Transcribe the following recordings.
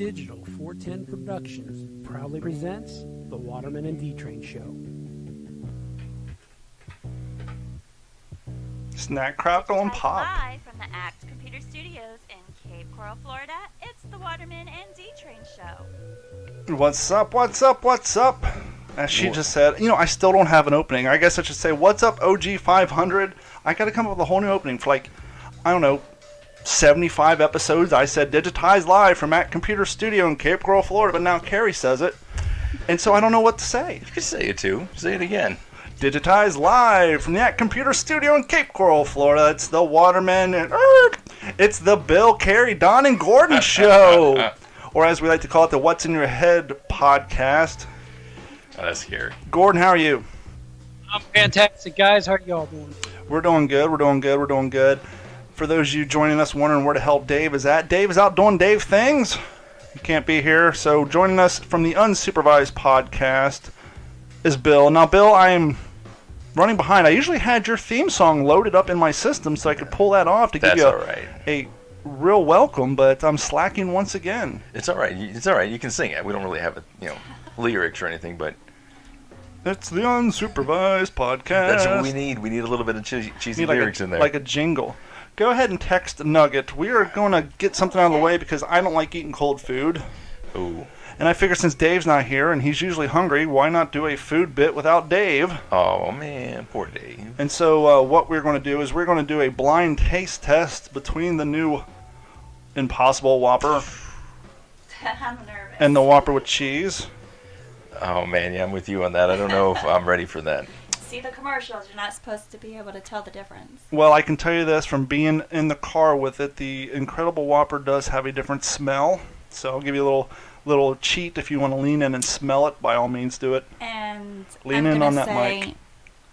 Digital 410 Productions proudly presents The Waterman and D-Train Show. Snack, crackle, and pop. Live from the ACT Computer Studios in Cape Coral, Florida, it's the Waterman and D-Train Show. What's up, what's up, what's up? As she just said, I still don't have an opening. I guess I should say, what's up, OG 500? I gotta come up with a whole new opening for 75 episodes. I said digitized live from ACT Computer Studio in Cape Coral, Florida, but now Carrie says it. And so I don't know what to say. You can say it too. Say it again. Digitized live from the ACT Computer Studio in Cape Coral, Florida. It's the Waterman and it's the Bill, Carrie, Don, and Gordon show. Or as we like to call it, the What's in Your Head podcast. Oh, that's scary. Gordon, how are you? I'm fantastic, guys. How are y'all doing? We're doing good. We're doing good. We're doing good. For those of you joining us wondering where the hell Dave is at, Dave is out doing Dave things. He can't be here. So joining us from the Unsupervised podcast is Bill. Now, Bill, I am running behind. I usually had your theme song loaded up in my system so I could pull that off to give you a real welcome, but I'm slacking once again. It's all right. It's all right. You can sing it. We don't really have lyrics or anything, but it's the Unsupervised podcast. That's what we need. We need a little bit of cheesy lyrics in there. Like a jingle. Go ahead and text Nugget. We are going to get something out of the way because I don't like eating cold food. Ooh. And I figure since Dave's not here and he's usually hungry, why not do a food bit without Dave? Oh, man. Poor Dave. And so what we're going to do is we're going to do a blind taste test between the new Impossible Whopper I'm nervous. and the Whopper with cheese. Oh, man. Yeah, I'm with you on that. I don't know if I'm ready for that. See the commercials. You're not supposed to be able to tell the difference. Well, I can tell you this from being in the car with it, the Incredible Whopper does have a different smell. So I'll give you a little cheat if you want to lean in and smell it. By all means, do it. And Lean I'm in gonna on that say, mic.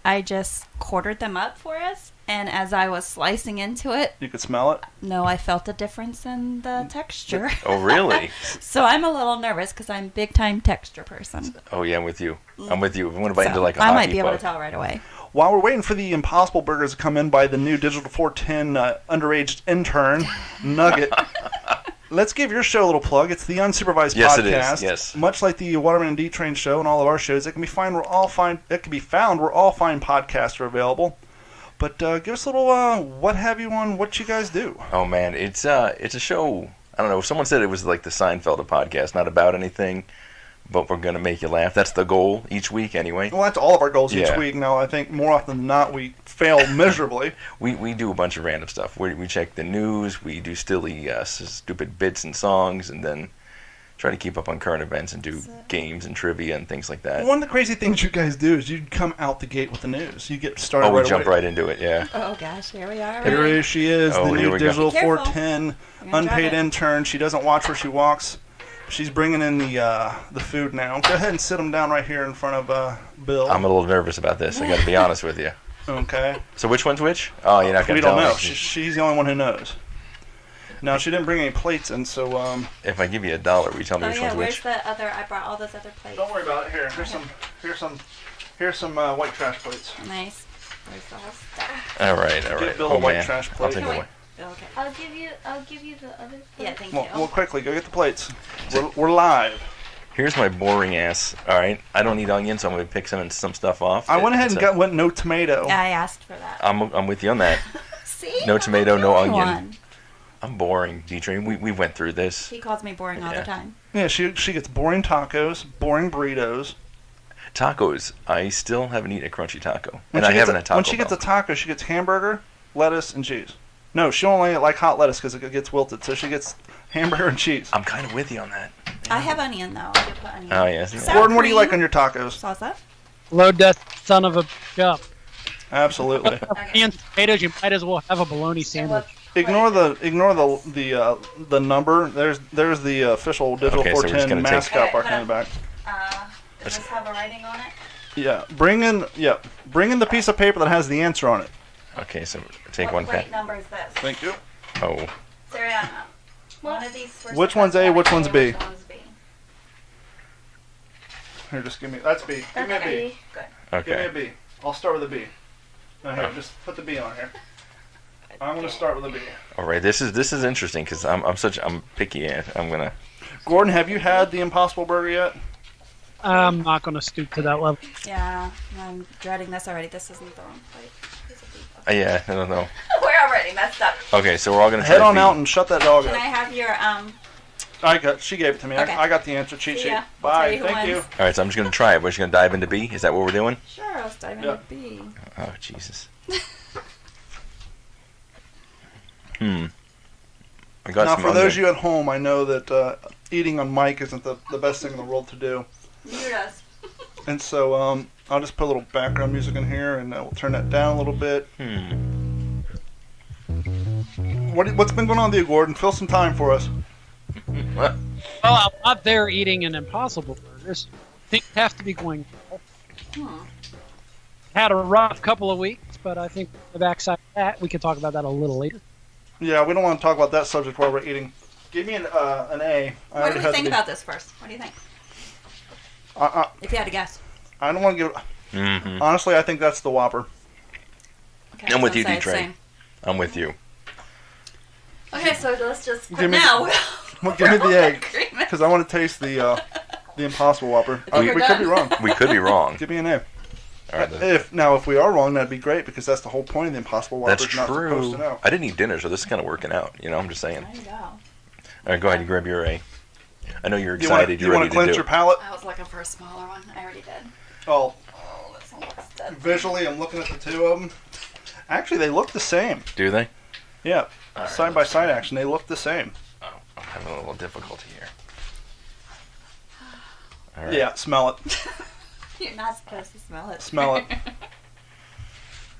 I just quartered them up for us, and as I was slicing into it, You could smell it. no, I felt a difference in the texture. Oh, really? So I'm a little nervous because I'm a big-time texture person. Oh, yeah, I'm with you. I'm with you. I want to bite into like a I hockey might be able to puck. tell right away. While we're waiting for the Impossible Burgers to come in by the new Digital 410 underage intern, Nugget, let's give your show a little plug. It's the Unsupervised Yes, podcast. it is. Yes. Much like the Waterman and D-Train show and all of our shows, it can be found where all fine podcasts are available. But give us a little what have you on what you guys do. Oh, man. It's a show. I don't know. Someone said it was like the Seinfeld of podcast, not about anything, but we're going to make you laugh. That's the goal each week anyway. Well, that's all of our goals each Yeah. week. Now, I think more often than not, we fail miserably. We do a bunch of random stuff. We check the news. We do stupid bits and songs, and then try to keep up on current events and do games and trivia and things like that. One of the crazy things you guys do is you come out the gate with the news. You get started We right jump away. right into it, yeah. Oh gosh, here we are. Here she is, Oh, the here new we go. Digital Be careful. 410 You're gonna drop unpaid it. intern. She doesn't watch where she walks. She's bringing in the food now. Go ahead and sit them down right here in front of Bill. I'm a little nervous about this. I got to be honest with you. Okay. So which one's which? Oh, you're not going We to tell don't know. me. She's the only one who knows. Now, she didn't bring any plates in, so If I give you $1, will you tell me Oh which yeah, one's where's which? the other? I brought all those other plates. don't worry about it. Here's some white trash plates. Nice. Where's the whole stuff? All right. Give Bill Oh, a white man. trash I'll plate. take Wait. away. Okay. I'll give you the other. Yeah, thank Well, you. quickly, go get the plates. We're live. Here's my boring ass. All right. I don't eat onions, so I'm going to pick some stuff off. I went ahead and went no tomato. I asked for that. I'm with you on that. See? No I'm tomato, the no only onion. one. I'm boring, D-Train. We went through this. He calls me boring all Yeah. the time. Yeah, she gets boring tacos, boring burritos. Tacos. I still haven't eaten a crunchy taco. When And I she gets haven't had Taco When she gets a Bell. taco, she gets hamburger, lettuce, and cheese. No, she only like hot lettuce because it gets wilted, so she gets hamburger and cheese. I'm kind of with you on that. I have onion though. I do put onion. Oh, yeah. Sour Gordon, what do you cream. like on your tacos? Salsa? Load that son of a up. Absolutely. And tomatoes, you might as well have a bologna sandwich. ignore the number. There's the official Digital Okay, so we're just 410 gonna take- mascot Okay, barking hold in the back. Does this have a writing on it? Yeah, bring in the piece of paper that has the answer on it. Okay, so take What one plate pen. number is this? Thank you. Oh. Sariana. One of these. Which one's A, which one's B? Which one's B? Here, just give me. That's B. Give me a B. Good. Give me Okay. a B. I'll start with a B. Now here, just put the B on here. I'm gonna start with a B. All right. This is interesting because I'm picky. I'm gonna. Gordon, have you had the Impossible Burger yet? I'm not going to stoop to that level. Yeah, I'm dreading this already. This isn't the wrong plate. Yeah, I don't know. We're already messed up. Okay, so we're all gonna Head try on to out and shut that dog Can up. I have your She gave it to me. Okay. I got the answer cheat See sheet. ya. I'll Bye. tell you who Thank you. wins. All right, so I'm just gonna try it. We're just gonna dive into B. Is that what we're doing? Sure, let's dive Yeah. into B. Oh Jesus. I got Now, some for those onion. of you at home, I know that eating on mic isn't the best thing in the world to do. Mute us. And so I'll just put a little background music in here, and we'll turn that down a little bit. What's been going on with you, Gordon? Fill some time for us. What? Well, I'm not there eating an Impossible Burgers. Things have to be going well. Had a rough couple of weeks, but I think the backside of that, we can talk about that a little later. Yeah, we don't want to talk about that subject while we're eating. Give me an A. What do we think about this first? What do you think? If you had to guess. I don't want to give. Mm-hmm. Honestly, I think that's the Whopper. Okay, I'm with so you, say it's D-Train. same. I'm with you. Okay, so let's just quit Give me- now. Well, give me the egg, Agreement. because I want to taste the Impossible Whopper. think we're We could be done. wrong. We could be wrong. Give me an A. All right, then. If we are wrong, that'd be great, because that's the whole point of the Impossible Whopper. That's Not supposed true. to know. I didn't eat dinner, so this is kind of working out. You know, I'm just saying. There you go. All right, go ahead and grab your A. I know you're Do you want excited. to You're ready to cleanse do your it. palate? I was looking for a smaller one. I already did. Oh, Oh, this one looks dead. visually, I'm looking at the two of them. Actually, they look the same. Do they? Yeah, All right, side by side action, they look the same. Oh, I'm having a little difficulty here. All right. Yeah, smell it. You're not supposed to smell it. Smell it.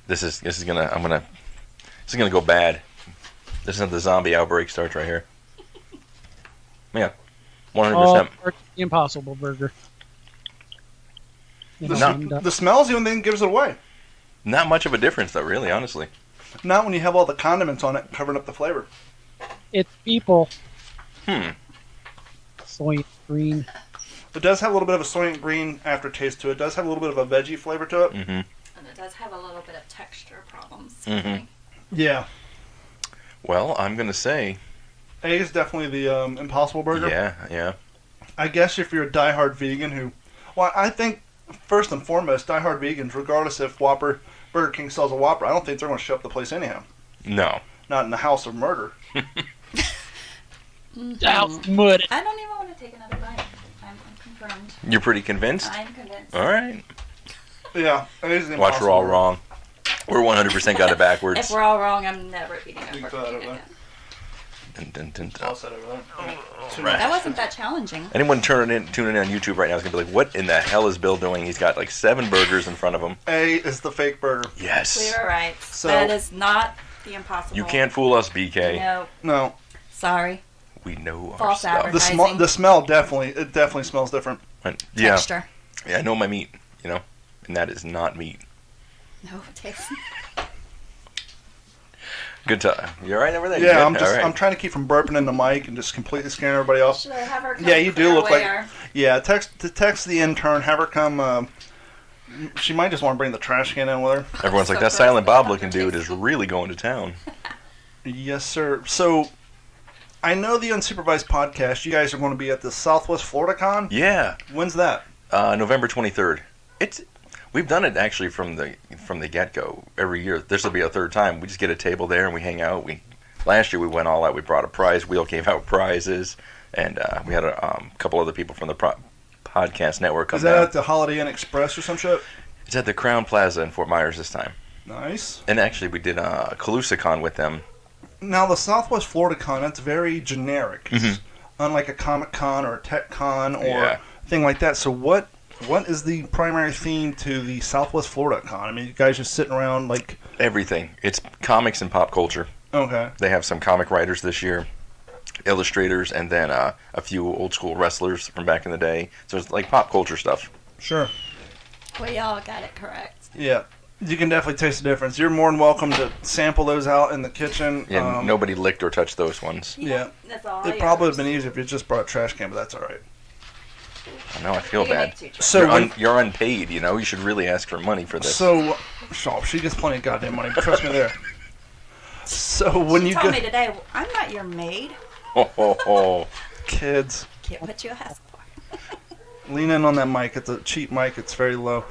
This is gonna go bad. This is how the zombie outbreak starts right here. Yeah, 100%. The Impossible Burger. You know, The, and, the smell's the only thing that gives it away. Not much of a difference, though. Really, honestly. Not when you have all the condiments on it covering up the flavor. it's people. Hmm. Soy green. It does have a little bit of a soy and green aftertaste to it. It does have a little bit of a veggie flavor to it. Mm-hmm. And it does have a little bit of texture problems. Mhm. Yeah. Well, I'm gonna say, A is definitely the Impossible Burger. yeah. I guess if you're a diehard vegan who... Well, I think, first and foremost, diehard vegans, regardless if Burger King sells a Whopper, I don't think they're going to shut up the place anyhow. No. Not in the house of murder. Out mud. I don't even want to take another bite. I'm confirmed. You're pretty convinced? I'm convinced. All right. Yeah. It is the Watch, we're all Impossible wrong. We're 100% got it If backwards. we're all wrong, I'm never eating a You Burger got it, King right? again. Dun, dun, dun, Burger. dun. All set over there. Right. That wasn't that challenging. Anyone tuning in on YouTube right now is gonna be like, "What in the hell is Bill doing? He's got like 7 burgers in front of him." A is the fake burger. We Yes. were right. So- that is not the Impossible. You can't fool us, BK. No. No. Sorry. We know our False stuff. advertising. The smell definitely smells different. Yeah. Texture. Yeah, I know my meat, and that is not meat. No, it tastes. Good time. You all right over there? You Yeah, good? I'm All right. I'm trying to keep from burping in the mic and just completely scaring everybody off. Should I have her come Yeah, you do clear look away like- our- Yeah, text the intern, have her come. She might just want to bring the trash can in with her. Everyone's like, So that gross. Silent Bob looking dude is really going to town. Yes, sir. So, I know the Unsupervised Podcast. You guys are going to be at the Southwest Florida Con. Yeah. When's that? November 23rd. We've done it actually from the get-go every year. This will be a third time. We just get a table there and we hang out. Last year we went all out. We brought a prize wheel, gave out prizes, and we had a couple other people from the podcast network come Is that down. at the Holiday Inn Express or some shit? It's at the Crown Plaza in Fort Myers this time. Nice. And actually we did a CalusaCon with them. Now, the Southwest Florida Con, that's very generic. It's unlike a Comic Con or a Tech Con or Yeah. thing like that. So, what is the primary theme to the Southwest Florida Con? I mean, you guys just sitting around like... Everything. It's comics and pop culture. Okay. They have some comic writers this year, illustrators, and then a few old school wrestlers from back in the day. So it's like pop culture stuff. Sure. We all got it correct. Yeah. You can definitely taste the difference. You're more than welcome to sample those out in the kitchen. Yeah, nobody licked or touched those ones. Yeah. That's all. It probably would have been easier if you just brought a trash can, but that's all right. I know, I feel bad. So You're, when, you're unpaid, You should really ask for money for this. so she gets plenty of goddamn money. Trust me there. So when She you told go, me today, I'm not your maid. Ho, ho, ho. Kids. Get what you ask for. Lean in on that mic. It's a cheap mic. It's very low.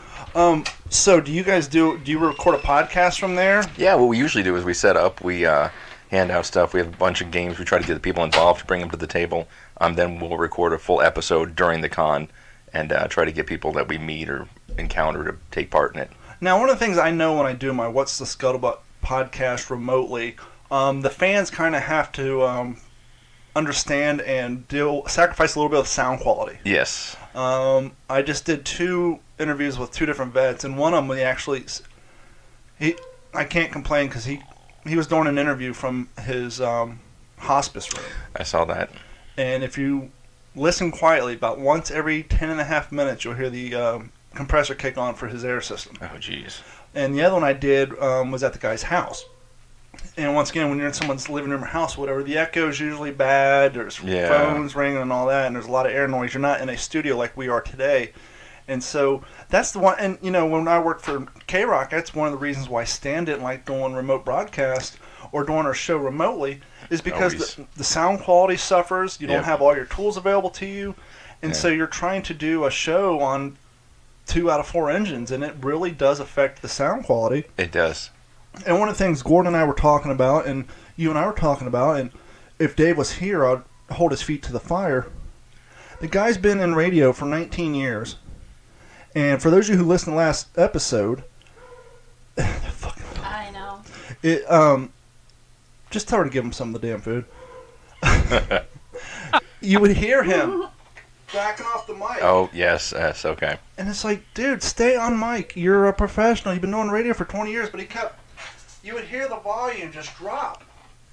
So do you guys do you record a podcast from there? Yeah, what we usually do is we set up, we hand out stuff. We have a bunch of games. We try to get the people involved, bring them to the table. Then we'll record a full episode during the con and try to get people that we meet or encounter to take part in it. Now, one of the things I know when I do my What's the Scuttlebutt podcast remotely, the fans kind of have to understand and sacrifice a little bit of sound quality. Yes. I just did 2 interviews with 2 different vets, and one of them I can't complain because he was doing an interview from his hospice room. I saw that. And if you listen quietly, about once every 10.5 minutes, you'll hear the compressor kick on for his air system. Oh, jeez. And the other one I did was at the guy's house. And once again, when you're in someone's living room or house or whatever, the echo is usually bad. There's phones ringing and all that, and there's a lot of air noise. You're not in a studio like we are today. And so that's the one. And, when I worked for K-Rock, that's one of the reasons why Stan didn't like doing remote broadcast or doing our show remotely, is because the sound quality suffers. You don't have all your tools available to you. And so you're trying to do a show on 2 out of 4 engines, and it really does affect the sound quality. It does. And one of the things Gordon and I were talking about, and you and I were talking about, and if Dave was here, I'd hold his feet to the fire. The guy's been in radio for 19 years. And for those of you who listened to the last episode, I know. Just tell her to give him some of the damn food. You would hear him backing off the mic. Oh, yes, okay. And it's like, dude, stay on mic. You're a professional. You've been doing radio for 20 years. But you would hear the volume just drop.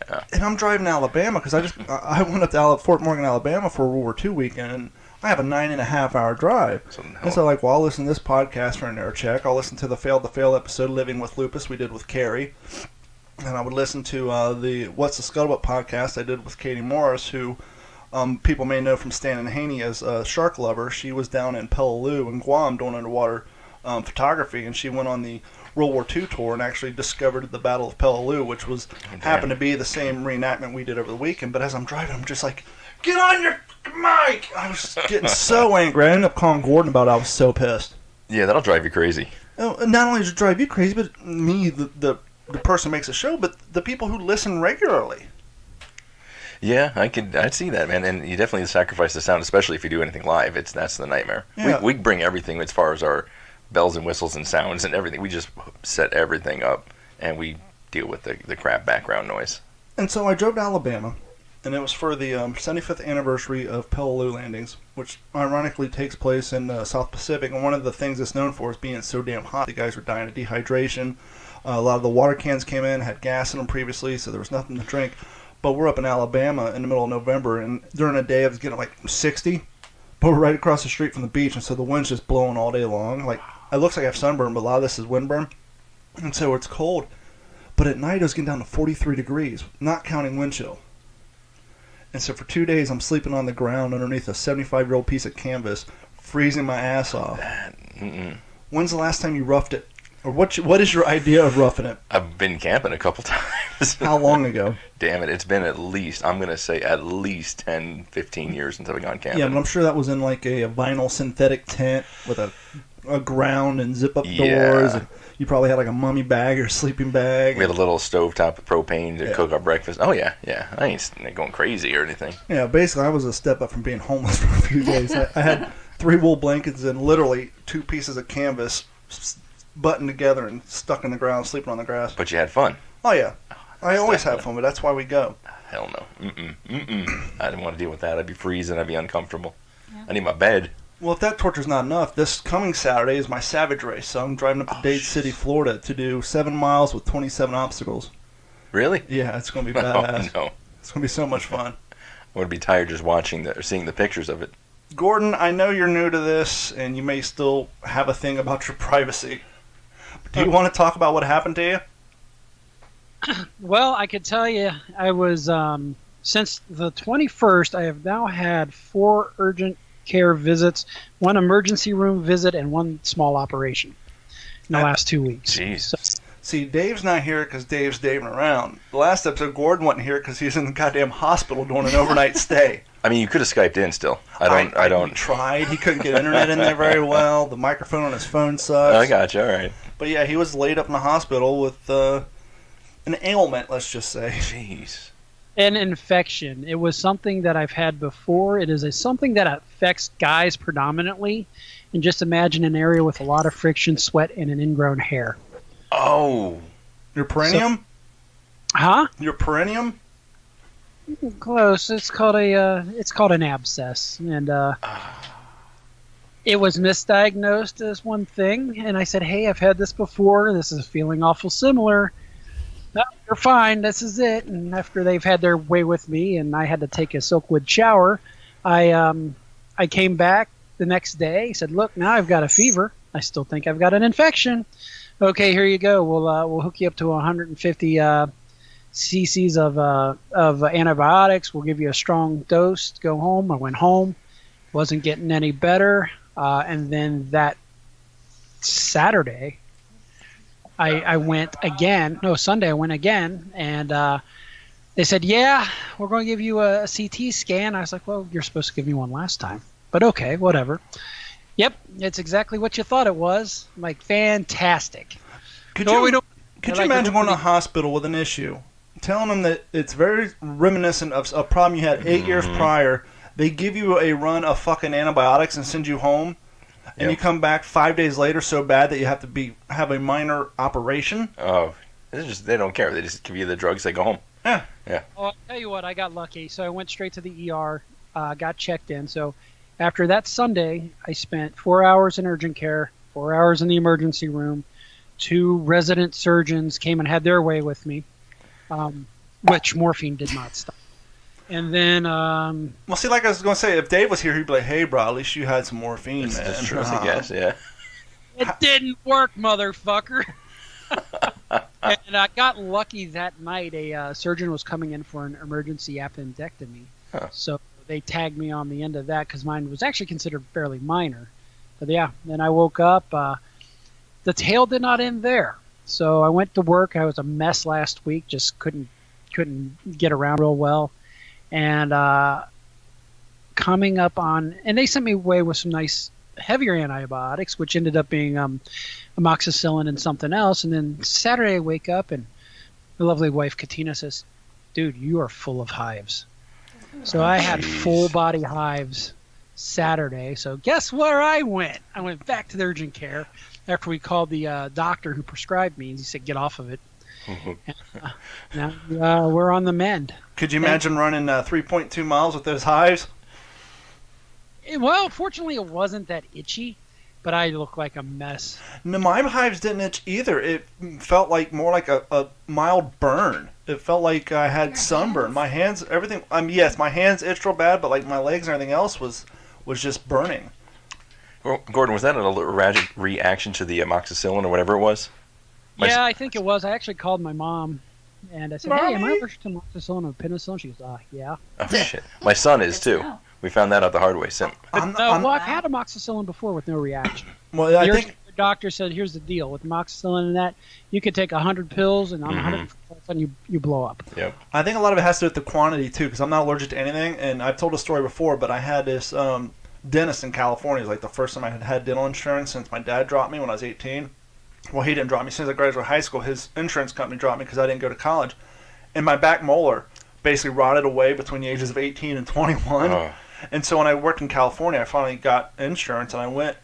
Yeah. And I'm driving to Alabama because I went up to Fort Morgan, Alabama for World War II weekend, and I have a 9.5-hour drive. And so I'll listen to this podcast for an air check. I'll listen to the Failed to Fail episode, Living with Lupus, we did with Carrie. And I would listen to the What's the Scuttlebutt podcast I did with Katie Morris, who people may know from Stan and Haney as a shark lover. She was down in Peleliu in Guam doing underwater photography, and she went on the World War II tour and actually discovered the Battle of Peleliu, which happened to be the same reenactment we did over the weekend. But as I'm driving, I'm just like, get on your mic! I was getting so angry. I ended up calling Gordon about it. I was so pissed. Yeah, that'll drive you crazy. Not only does it drive you crazy, but me, the person who makes a show, but the people who listen regularly. Yeah, I'd see that, man. And you definitely sacrifice the sound, especially if you do anything live. That's the nightmare. Yeah. We bring everything as far as our bells and whistles and sounds and everything. We just set everything up, and we deal with the crap background noise. And so I drove to Alabama, and it was for the 75th anniversary of Peleliu landings, which ironically takes place in the South Pacific. And one of the things it's known for is being so damn hot. The guys were dying of dehydration. A lot of the water cans came in, had gas in them previously, so there was nothing to drink. But we're up in Alabama in the middle of November, and during the day I was getting like 60, but we're right across the street from the beach, and so the wind's just blowing all day long. Like, it looks like I have sunburn, but a lot of this is windburn, and so it's cold. But at night it was getting down to 43 degrees, not counting wind chill. And so for 2 days I'm sleeping on the ground underneath a 75-year-old piece of canvas, freezing my ass off. When's the last time you roughed it? Or what is your idea of roughing it? I've been camping a couple times. How long ago? Damn it, it's been at least 10, 15 years since I've gone camping. Yeah, but I'm sure that was in like a vinyl synthetic tent with a ground and zip-up doors. And you probably had like a mummy bag or sleeping bag. We had a little stovetop with propane to cook our breakfast. Oh, yeah. I ain't going crazy or anything. Yeah, basically I was a step up from being homeless for a few days. I had 3 wool blankets and literally 2 pieces of canvas buttoned together and stuck in the ground, sleeping on the grass. But you had fun. Oh, yeah. I always have fun, but that's why we go. Hell no. I didn't want to deal with that. I'd be freezing. I'd be uncomfortable. Yeah. I need my bed. Well, if that torture's not enough, this coming Saturday is my Savage Race. So I'm driving up to Dade City, Florida to do 7 miles with 27 obstacles. Really? Yeah, it's going to be badass. No. It's going to be so much fun. I would be tired just watching or seeing the pictures of it. Gordon, I know you're new to this, and you may still have a thing about your privacy. Do you want to talk about what happened to you? Well, I could tell you I was, since the 21st, I have now had 4 urgent care visits, 1 emergency room visit, and 1 small operation in the last 2 weeks. Jeez. See, Dave's not here because Dave's daving around. The last episode, Gordon wasn't here because he's in the goddamn hospital doing an overnight stay. I mean, you could have Skyped in still. I don't. He tried. He couldn't get internet in there very well. The microphone on his phone sucks. I gotcha. All right. But yeah, he was laid up in the hospital with an ailment, let's just say. Jeez. An infection. It was something that I've had before. It is something that affects guys predominantly. And just imagine an area with a lot of friction, sweat, and an ingrown hair. Oh. Your perineum? Huh? Your perineum? Close. It's called an abscess, and it was misdiagnosed as one thing. And I said, "Hey, I've had this before. This is feeling awful similar." No, you're fine. This is it. And after they've had their way with me, and I had to take a Silkwood shower, I came back the next day. He said, "Look, now I've got a fever. I still think I've got an infection." Okay, here you go. We'll hook you up to 150 cc's of antibiotics. We'll give you a strong dose to go home. I went home. Wasn't getting any better. And then that Saturday, I went again. No, Sunday I went again. And they said, yeah, we're going to give you a CT scan. I was like, well, you're supposed to give me one last time. But okay, whatever. Yep, it's exactly what you thought it was. I'm like, fantastic. Could you imagine going to a hospital with an issue, telling them that it's very reminiscent of a problem you had 8 years prior? They give you a run of fucking antibiotics and send you home, and you come back 5 days later so bad that you have to have a minor operation? Oh, they don't care. They just give you the drugs. They go home. Yeah. Yeah. Well, I'll tell you what, I got lucky. So I went straight to the ER, got checked in. So after that Sunday, I spent 4 hours in urgent care, 4 hours in the emergency room. 2 resident surgeons came and had their way with me, which morphine did not stop. And then... well, see, like I was going to say, if Dave was here, he'd be like, hey, bro, at least you had some morphine, man. That's true, I guess, yeah. It didn't work, motherfucker. And I got lucky that night. A surgeon was coming in for an emergency appendectomy. Huh. So they tagged me on the end of that because mine was actually considered fairly minor. But yeah, then I woke up. The tale did not end there. So I went to work. I was a mess last week. Just couldn't get around real well. And coming up on... And they sent me away with some nice heavier antibiotics, which ended up being amoxicillin and something else. And then Saturday I wake up and my lovely wife Katina says, dude, you are full of hives. So I had full body hives Saturday. So guess where I went? I went back to the urgent care after we called the doctor who prescribed me. He said, get off of it. And, now we're on the mend. Could you imagine running 3.2 miles with those hives? Well, fortunately, it wasn't that itchy, but I look like a mess. No, my hives didn't itch either. It felt like more like a mild burn. It felt like I had sunburn. My hands, everything. Yes, my hands itched real bad, but like my legs and everything else was just burning. Well, Gordon, was that an allergic reaction to the amoxicillin or whatever it was? Yeah, I think it was. I actually called my mom, and I said, Mommy? hey, am I allergic to amoxicillin or penicillin? She goes, yeah. Oh, shit. My son is, too. We found that out the hard way. Well, I've had amoxicillin before with no reaction. Well, I think your doctor said, here's the deal. With amoxicillin and that, you could take 100 pills, and on 100, all of a sudden you blow up. Yep. I think a lot of it has to do with the quantity, too, because I'm not allergic to anything. And I've told a story before, but I had this dentist in California. It was like the first time I had dental insurance since my dad dropped me when I was 18. Well, he didn't drop me. Since I graduated high school, his insurance company dropped me because I didn't go to college. And my back molar basically rotted away between the ages of 18 and 21. Oh. And so when I worked in California, I finally got insurance, and I went,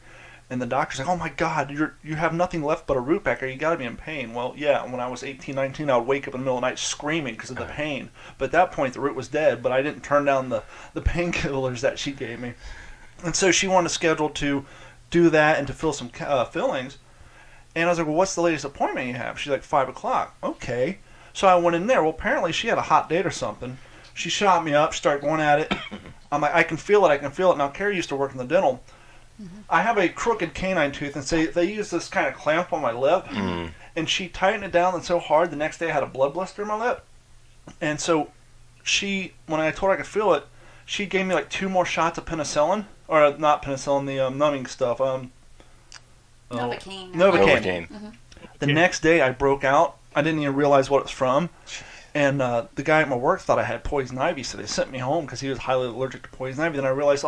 and the doctor's like, oh, my God, you have nothing left but a root back here. You got to be in pain. Well, yeah, when I was 18, 19, I would wake up in the middle of the night screaming because of the pain. But at that point, the root was dead, but I didn't turn down the painkillers that she gave me. And so she wanted to schedule to do that and to fill some fillings. And I was like, well, what's the latest appointment you have? She's like, 5 o'clock. Okay. So I went in there. Well, apparently she had a hot date or something. She shot me up, started going at it. I'm like, I can feel it. Now, Carrie used to work in the dental. I have a crooked canine tooth, and so they use this kind of clamp on my lip. And she tightened it down so hard, the next day I had a blood blister in my lip. And so when I told her I could feel it, she gave me like 2 more shots of penicillin. Or not penicillin, the numbing stuff. Novocaine. Novocaine. The next day, I broke out. I didn't even realize what it was from. And the guy at my work thought I had poison ivy, so they sent me home because he was highly allergic to poison ivy. Then I realized,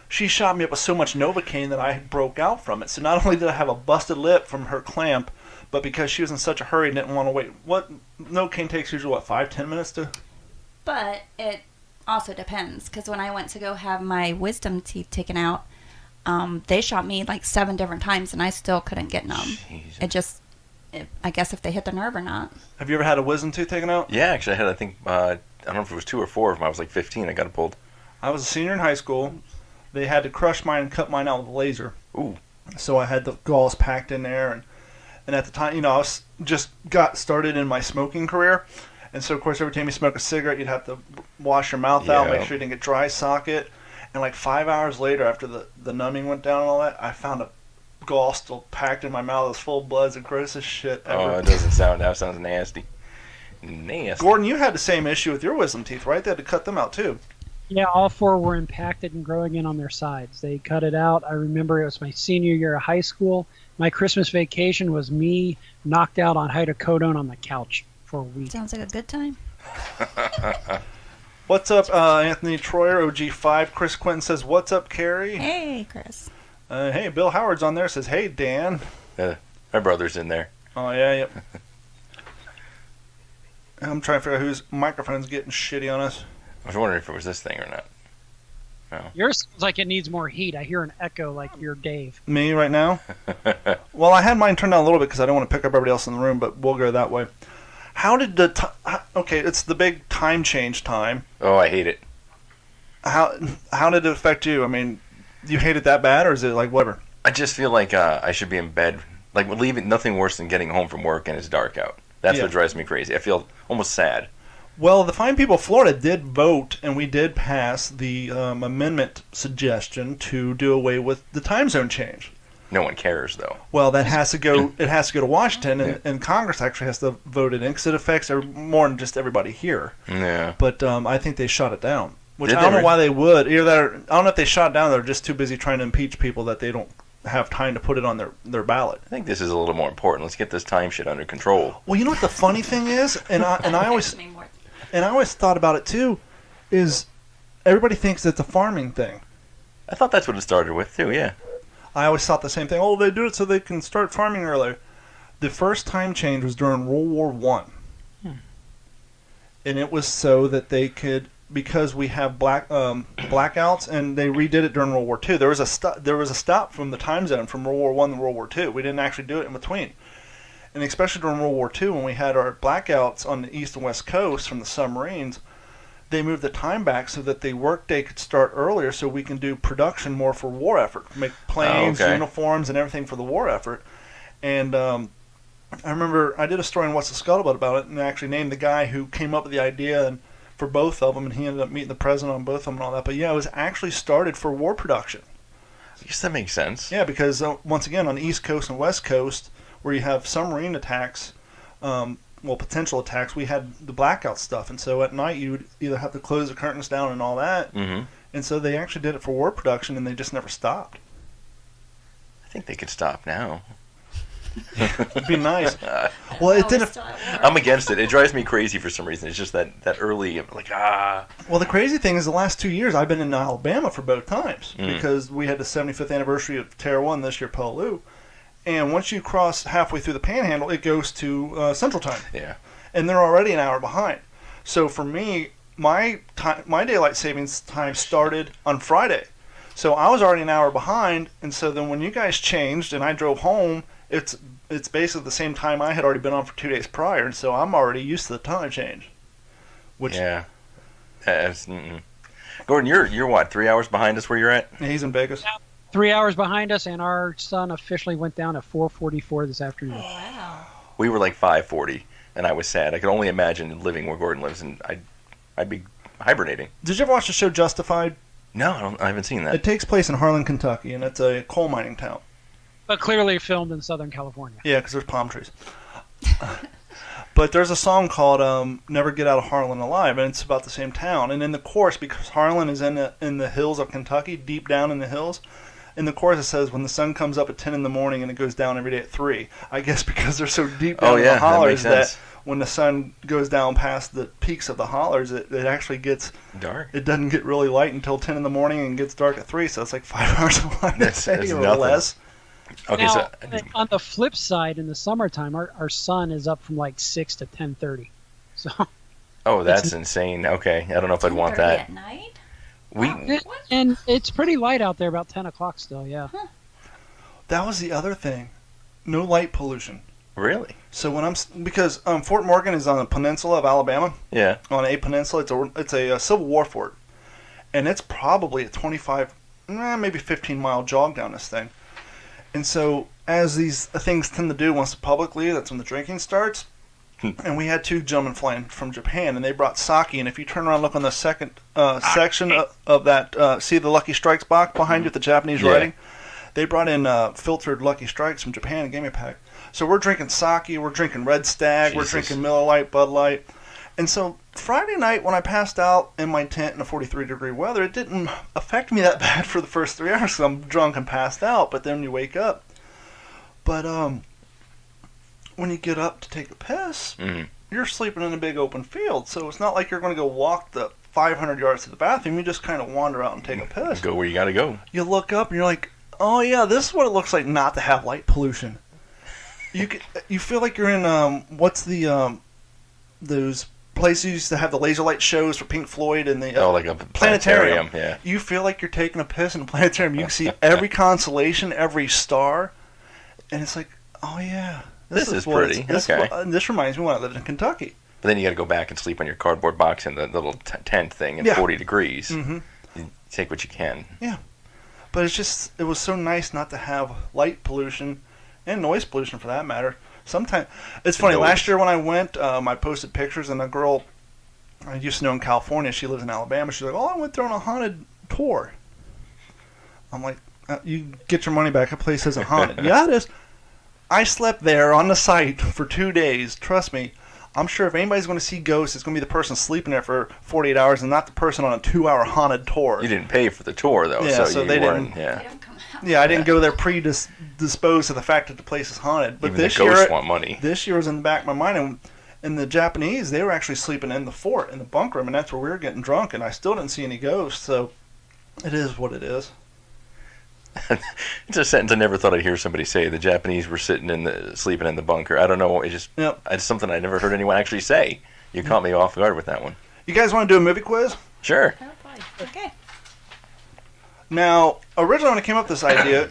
she shot me up with so much Novocaine that I broke out from it. So not only did I have a busted lip from her clamp, but because she was in such a hurry and didn't want to wait. What Novocaine takes usually, 5-10 minutes to? But it also depends, because when I went to go have my wisdom teeth taken out, they shot me like 7 different times, and I still couldn't get numb. Jesus. I guess if they hit the nerve or not. Have you ever had a wisdom tooth taken out? Yeah, actually, I had, I think, I don't know if it was 2 or 4 of them. I was like 15. I got it pulled. I was a senior in high school. They had to crush mine and cut mine out with a laser. Ooh. So I had the galls packed in there. And at the time, I was just got started in my smoking career. And so, of course, every time you smoke a cigarette, you'd have to wash your mouth out, make sure you didn't get dry socket. And like 5 hours later, after the numbing went down and all that, I found a gall still packed in my mouth. It was full of blood. It's the grossest shit ever. Oh, it doesn't sound. That sounds nasty. Nasty. Gordon, you had the same issue with your wisdom teeth, right? They had to cut them out too. Yeah, all 4 were impacted and growing in on their sides. They cut it out. I remember it was my senior year of high school. My Christmas vacation was me knocked out on hydrocodone on the couch for a week. Sounds like a good time. What's up, Anthony Troyer, OG5. Chris Quentin says, what's up, Carrie? Hey, Chris. Hey, Bill Howard's on there, says, hey, Dan. My brother's in there. Oh, yeah, yep. I'm trying to figure out whose microphone's getting shitty on us. I was wondering if it was this thing or not. No. Yours sounds like it needs more heat. I hear an echo like you're Dave. Me right now? Well, I had mine turned down a little bit because I don't want to pick up everybody else in the room, but we'll go that way. How did okay, it's the big time change time. Oh, I hate it. How did it affect you? I mean, you hate it that bad, or is it like whatever? I just feel like I should be in bed. Like, leaving, nothing worse than getting home from work and it's dark out. That's what drives me crazy. I feel almost sad. Well, the fine people of Florida did vote, and we did pass the amendment suggestion to do away with the time zone change. No one cares, though. Well, that has to go. It has to go to Washington, and Congress actually has to vote it in because it affects more than just everybody here. Yeah. But I think they shot it down, which I don't know why they would. Either that, or, I don't know if they shot it down. They're just too busy trying to impeach people that they don't have time to put it on their ballot. I think this is a little more important. Let's get this time shit under control. Well, you know what the funny thing is, and I always thought about it too, is everybody thinks it's a farming thing. I thought that's what it started with too. Yeah. I always thought the same thing. Oh, they do it so they can start farming earlier. The first time change was during World War I. And it was so that they could, because we have blackouts, and they redid it during World War II. There was a stop from the time zone from World War I to World War II. We didn't actually do it in between. And especially during World War II, when we had our blackouts on the east and west coast from the submarines, they moved the time back so that the workday could start earlier so we can do production more for war effort, make planes, uniforms, and everything for the war effort. And I remember I did a story in What's the Scuttlebutt about it, and I actually named the guy who came up with the idea and for both of them, and he ended up meeting the president on both of them and all that. But yeah, it was actually started for war production. I guess that makes sense. Yeah, because once again, on the east coast and west coast, where you have submarine attacks, potential attacks, we had the blackout stuff, and so at night you would either have to close the curtains down and all that, and so they actually did it for war production, and they just never stopped. I think they could stop now. It'd be nice. Well, it didn't. I'm against it. It drives me crazy for some reason. It's just that early, like, Well, the crazy thing is the last 2 years I've been in Alabama for both times because we had the 75th anniversary of Terror One this year, Peleliu. And once you cross halfway through the Panhandle, it goes to Central Time. Yeah. And they're already an hour behind. So for me, my daylight savings time started on Friday. So I was already an hour behind, and so then when you guys changed and I drove home, it's basically the same time I had already been on for 2 days prior, and so I'm already used to the time change. Yeah. Gordon, you're what, 3 hours behind us where you're at? He's in Vegas. 3 hours behind us, and our sun officially went down at 4:44 this afternoon. Oh, wow. We were like 5:40, and I was sad. I could only imagine living where Gordon lives, and I'd be hibernating. Did you ever watch the show Justified? No, I haven't seen that. It takes place in Harlan, Kentucky, and it's a coal mining town. But clearly filmed in Southern California. Yeah, because there's palm trees. But there's a song called "Never Get Out of Harlan Alive," and it's about the same town. And in the chorus, because Harlan is in the hills of Kentucky, deep down in the hills, in the chorus it says, when the sun comes up at 10 in the morning and it goes down every day at 3. I guess because they're so deep down in the hollers that when the sun goes down past the peaks of the hollers, it actually gets dark. It doesn't get really light until 10 in the morning and gets dark at 3, so it's like 5 hours of light That's a day or nothing. less. Okay, now, so on the flip side, in the summertime, our sun is up from like 6 to 10:30. So that's insane. Okay, I don't know if I'd want 10:30 that. at night? and it's pretty light out there, about 10 o'clock still. Yeah. That was the other thing. No light pollution. Really? So because Fort Morgan is on the peninsula of Alabama, Yeah. on a peninsula, it's a Civil War fort, and it's probably a 25, maybe 15-mile jog down this thing. And so, as these things tend to do once the public leave, that's when the drinking starts. And we had 2 gentlemen flying from Japan, and they brought sake. And if you turn around and look on the second section of that, see the Lucky Strikes box behind you with the Japanese writing? They brought in filtered Lucky Strikes from Japan and gave me a pack. So we're drinking sake, we're drinking Red Stag, we're drinking Miller Lite, Bud Light. And so Friday night when I passed out in my tent in the 43-degree weather, it didn't affect me that bad for the first 3 hours because I'm drunk and passed out. But then you wake up. But when you get up to take a piss, you're sleeping in a big open field. So it's not like you're going to go walk the 500 yards to the bathroom. You just kind of wander out and take a piss. Go where you got to go. You look up and you're like, oh yeah, this is what it looks like not to have light pollution. You feel like you're in what's the those places used to have the laser light shows for Pink Floyd and the like a planetarium. Yeah. You feel like you're taking a piss in a planetarium. You can see every constellation, every star, and it's like, oh yeah, This is what pretty. This, Okay. This reminds me when I lived in Kentucky. But then you got to go back and sleep on your cardboard box in the little tent thing at 40 degrees. Mm-hmm. You take what you can. Yeah, but it was so nice not to have light pollution and noise pollution for that matter. Sometimes it's funny. Last year when I went, I posted pictures, and a girl I used to know in California, she lives in Alabama. She's like, "Oh, I went there on a haunted tour." I'm like, "You get your money back. That place isn't haunted." Yeah, it is. I slept there on the site for 2 days. Trust me. I'm sure if anybody's going to see ghosts, it's going to be the person sleeping there for 48 hours and not the person on a 2-hour haunted tour. You didn't pay for the tour, though. Yeah, so they weren't, didn't. Yeah. They don't come out. Yeah, I didn't go there predisposed to the fact that the place is haunted. But Even this the ghosts year, want money. This year was in the back of my mind, and the Japanese, they were actually sleeping in the fort, in the bunk room, and that's where we were getting drunk, and I still didn't see any ghosts, so it is what it is. It's a sentence I never thought I'd hear somebody say. The Japanese were sleeping in the bunker. I don't know. It's something I never heard anyone actually say. You caught me off guard with that one. You guys want to do a movie quiz? Sure. Oh, boy. Okay. Now, originally when I came up with this idea,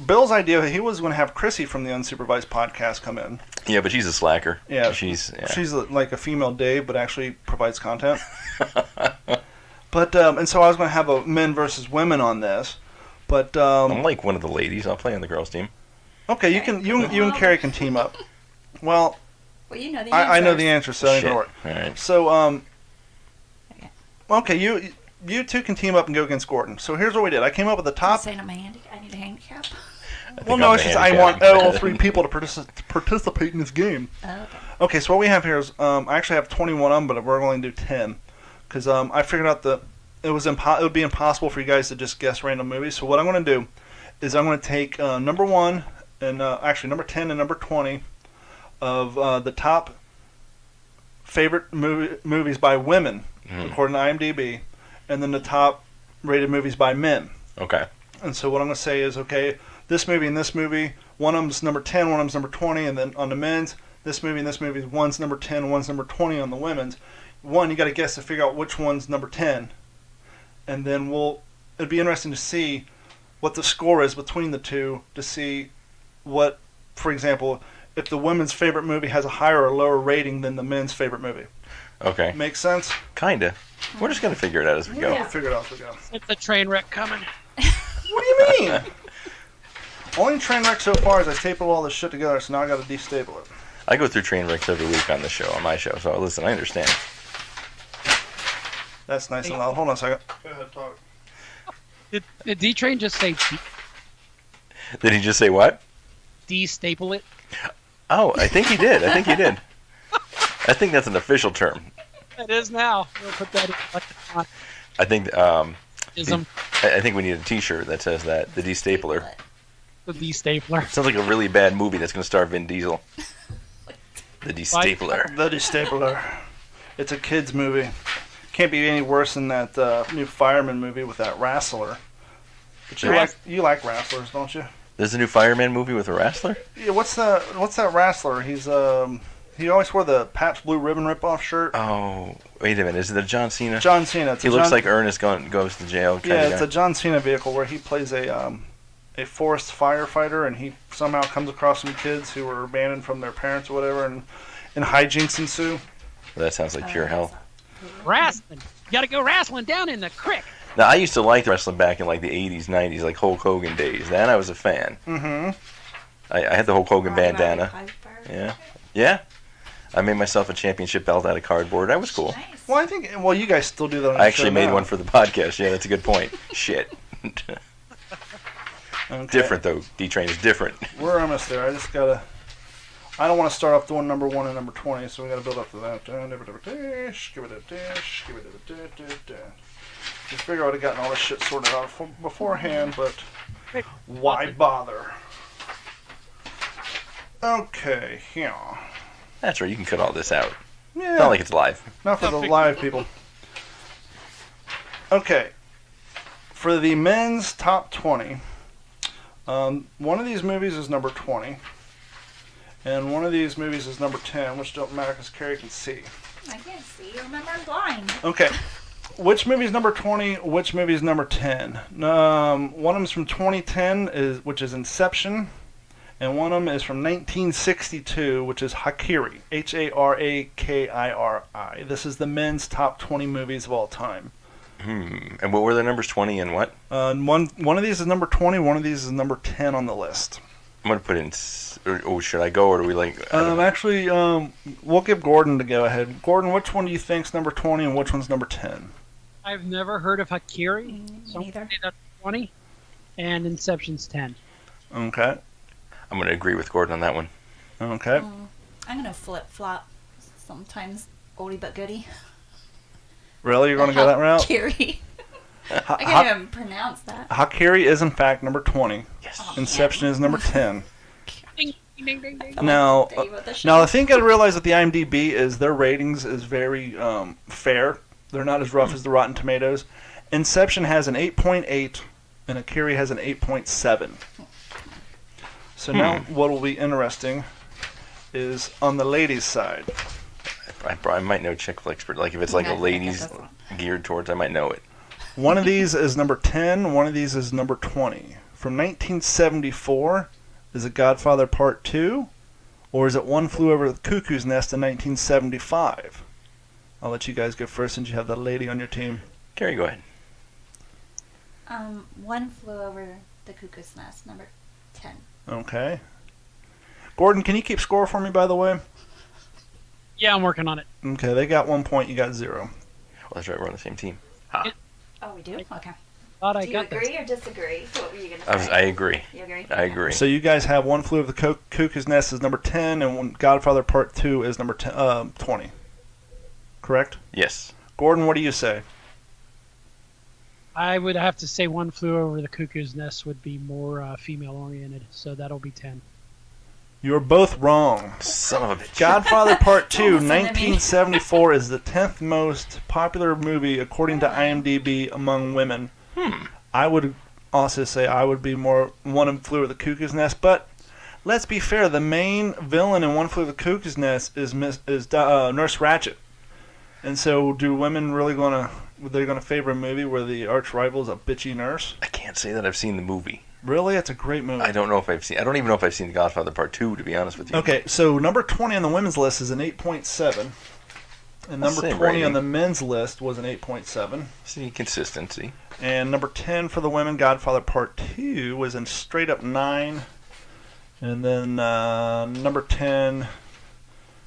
Bill's idea, he was going to have Chrissy from the Unsupervised Podcast come in. Yeah, but she's a slacker. Yeah, she's like a female Dave, but actually provides content. But and so I was going to have a men versus women on this. But I'm like one of the ladies. I'll play on the girls' team. Okay, you and Carrie can team up. Well, you know the answer. I know the answer, so it ain't gonna work. All right. So okay, you two can team up and go against Gordon. So here's what we did. I came up with the top. Saying I need a handicap. Well, no, it's just I want all 3 people to participate in this game. Oh, okay. Okay, so what we have here is I actually have 21 of them, but we're going to do 10 because I figured out that it would be impossible for you guys to just guess random movies. So what I'm going to do is I'm going to take number 1 and actually number 10 and number 20 of the top favorite movies by women according to IMDb, and then the top rated movies by men. Okay. And so what I'm going to say is, okay, this movie and this movie, one of them's number 10, one of them's number 20, and then on the men's, this movie and this movie, one's number 10, one's number 20 on the women's. One, you got to guess to figure out which one's number 10. And then it'd be interesting to see what the score is between the two to see what, for example, if the women's favorite movie has a higher or lower rating than the men's favorite movie. Okay. Make sense? Kinda. We're just gonna figure it out as we go. We'll figure it out as we go. It's a train wreck coming. What do you mean? Only train wreck so far is I stapled all this shit together, so now I got to destaple it. I go through train wrecks every week on the show, on my show. So listen, I understand. That's nice and loud. Hold on a second. Go ahead, talk. Did D-Train just say Did he just say what? de-staple it? Oh, I think he did. I think that's an official term. It is now. We'll put that in. I think Ism, I think we need a T-shirt that says that. The D-Stapler. the D-stapler. Sounds like a really bad movie that's going to star Vin Diesel. The D-Stapler. The Stapler. It's a kids movie. Can't be any worse than that new Fireman movie with that wrestler. But you like wrestlers, don't you? There's a new Fireman movie with a wrestler? Yeah. What's that wrestler? He's he always wore the Pabst Blue Ribbon ripoff shirt. Oh, wait a minute. Is it a John Cena? John Cena. He looks like Ernest goes to jail. Yeah, it's a John Cena vehicle where he plays a forest firefighter, and he somehow comes across some kids who were abandoned from their parents or whatever, and hijinks ensue. Well, that sounds like pure hell. Wrestling. You gotta go wrestling down in the creek. Now, I used to like wrestling back in like the 80s, 90s, like Hulk Hogan days. Then I was a fan. Mm-hmm. I had the Hulk Hogan Roddy bandana. Piper. Yeah. Yeah. I made myself a championship belt out of cardboard. That was cool. Nice. Well, you guys still do that on I your actually show made now. one for the podcast. Yeah, that's a good point. Shit. Okay. Different, though. D-Train is different. We're almost there. I don't want to start off doing number 1 and number 20, so we got to build up to that. Give it a dash. Just figure I would have gotten all this shit sorted out beforehand, but why bother? Okay, yeah. That's right. You can cut all this out. Yeah. It's not like it's live. Not for the live people. Okay. For the men's top 20, one of these movies is number 20, and one of these movies is number 10, which don't matter because Carrie can see. I can't see. Remember, I'm blind. Okay. Which movie is number 20? Which movie is number 10? One of them is from 2010, which is Inception. And one of them is from 1962, which is Harakiri. Harakiri. This is the men's top 20 movies of all time. And what were the numbers, 20 and what? One of these is number 20. One of these is number 10 on the list. I'm going to put in... Oh, should I go, or do we like... Actually, we'll give Gordon the go-ahead. Gordon, which one do you think's number 20 and which one's number 10? I've never heard of Harakiri. So I'm neither. gonna say that's 20, and Inception's 10. Okay. I'm going to agree with Gordon on that one. Okay. I'm gonna flip-flop. Sometimes oldie but goodie. Really? You're going to go that route? Harakiri. I can't even pronounce that. Harakiri is, in fact, number 20. Yes. Oh, Inception is number 10. Ding, ding, ding, ding. Now, Dave with the show. now the thing you got to realize with the IMDb is their ratings is very fair. They're not as rough as the Rotten Tomatoes. Inception has an 8.8, and Harakiri has an 8.7. So now what will be interesting is on the ladies' side. I might know chick flicks, but like if it's like a ladies geared towards, I might know it. One of these is number 10, one of these is number 20. From 1974, is it Godfather Part 2, or is it One Flew Over the Cuckoo's Nest in 1975? I'll let you guys go first since you have the lady on your team. Carrie, go ahead. One Flew Over the Cuckoo's Nest, number 10. Okay. Gordon, can you keep score for me, by the way? Yeah, I'm working on it. Okay, they got 1 point, you got 0. Well, that's right. We're on the same team. Oh, we do? Okay. Thought I Do you got this. agree or disagree? What were you going to say? I agree. You agree? I agree. So you guys have One Flew Over the Cuckoo's Nest is number 10, and Godfather Part 2 is number 20. Correct? Yes. Gordon, what do you say? I would have to say One Flew Over the Cuckoo's Nest would be more female-oriented, so that'll be 10. You're both wrong. Son of a bitch. Godfather Part 2, Almost an enemy. 1974, is the 10th most popular movie according to IMDb among women. I would also say I would be more One Flew Over the Cuckoo's Nest, but let's be fair. The main villain in One Flew Over the Cuckoo's Nest is Nurse Ratched. And so do women really gonna favor a movie where the arch rival is a bitchy nurse? I can't say that I've seen the movie. Really? It's a great movie. I don't know if I've seen. I don't even know if I've seen The Godfather Part 2, to be honest with you. Okay, so number 20 on the women's list is an 8.7. And number Same 20 rating. on the men's list was an 8.7. See, consistency. And number 10 for the women, Godfather Part 2, was in straight up 9. And then number 10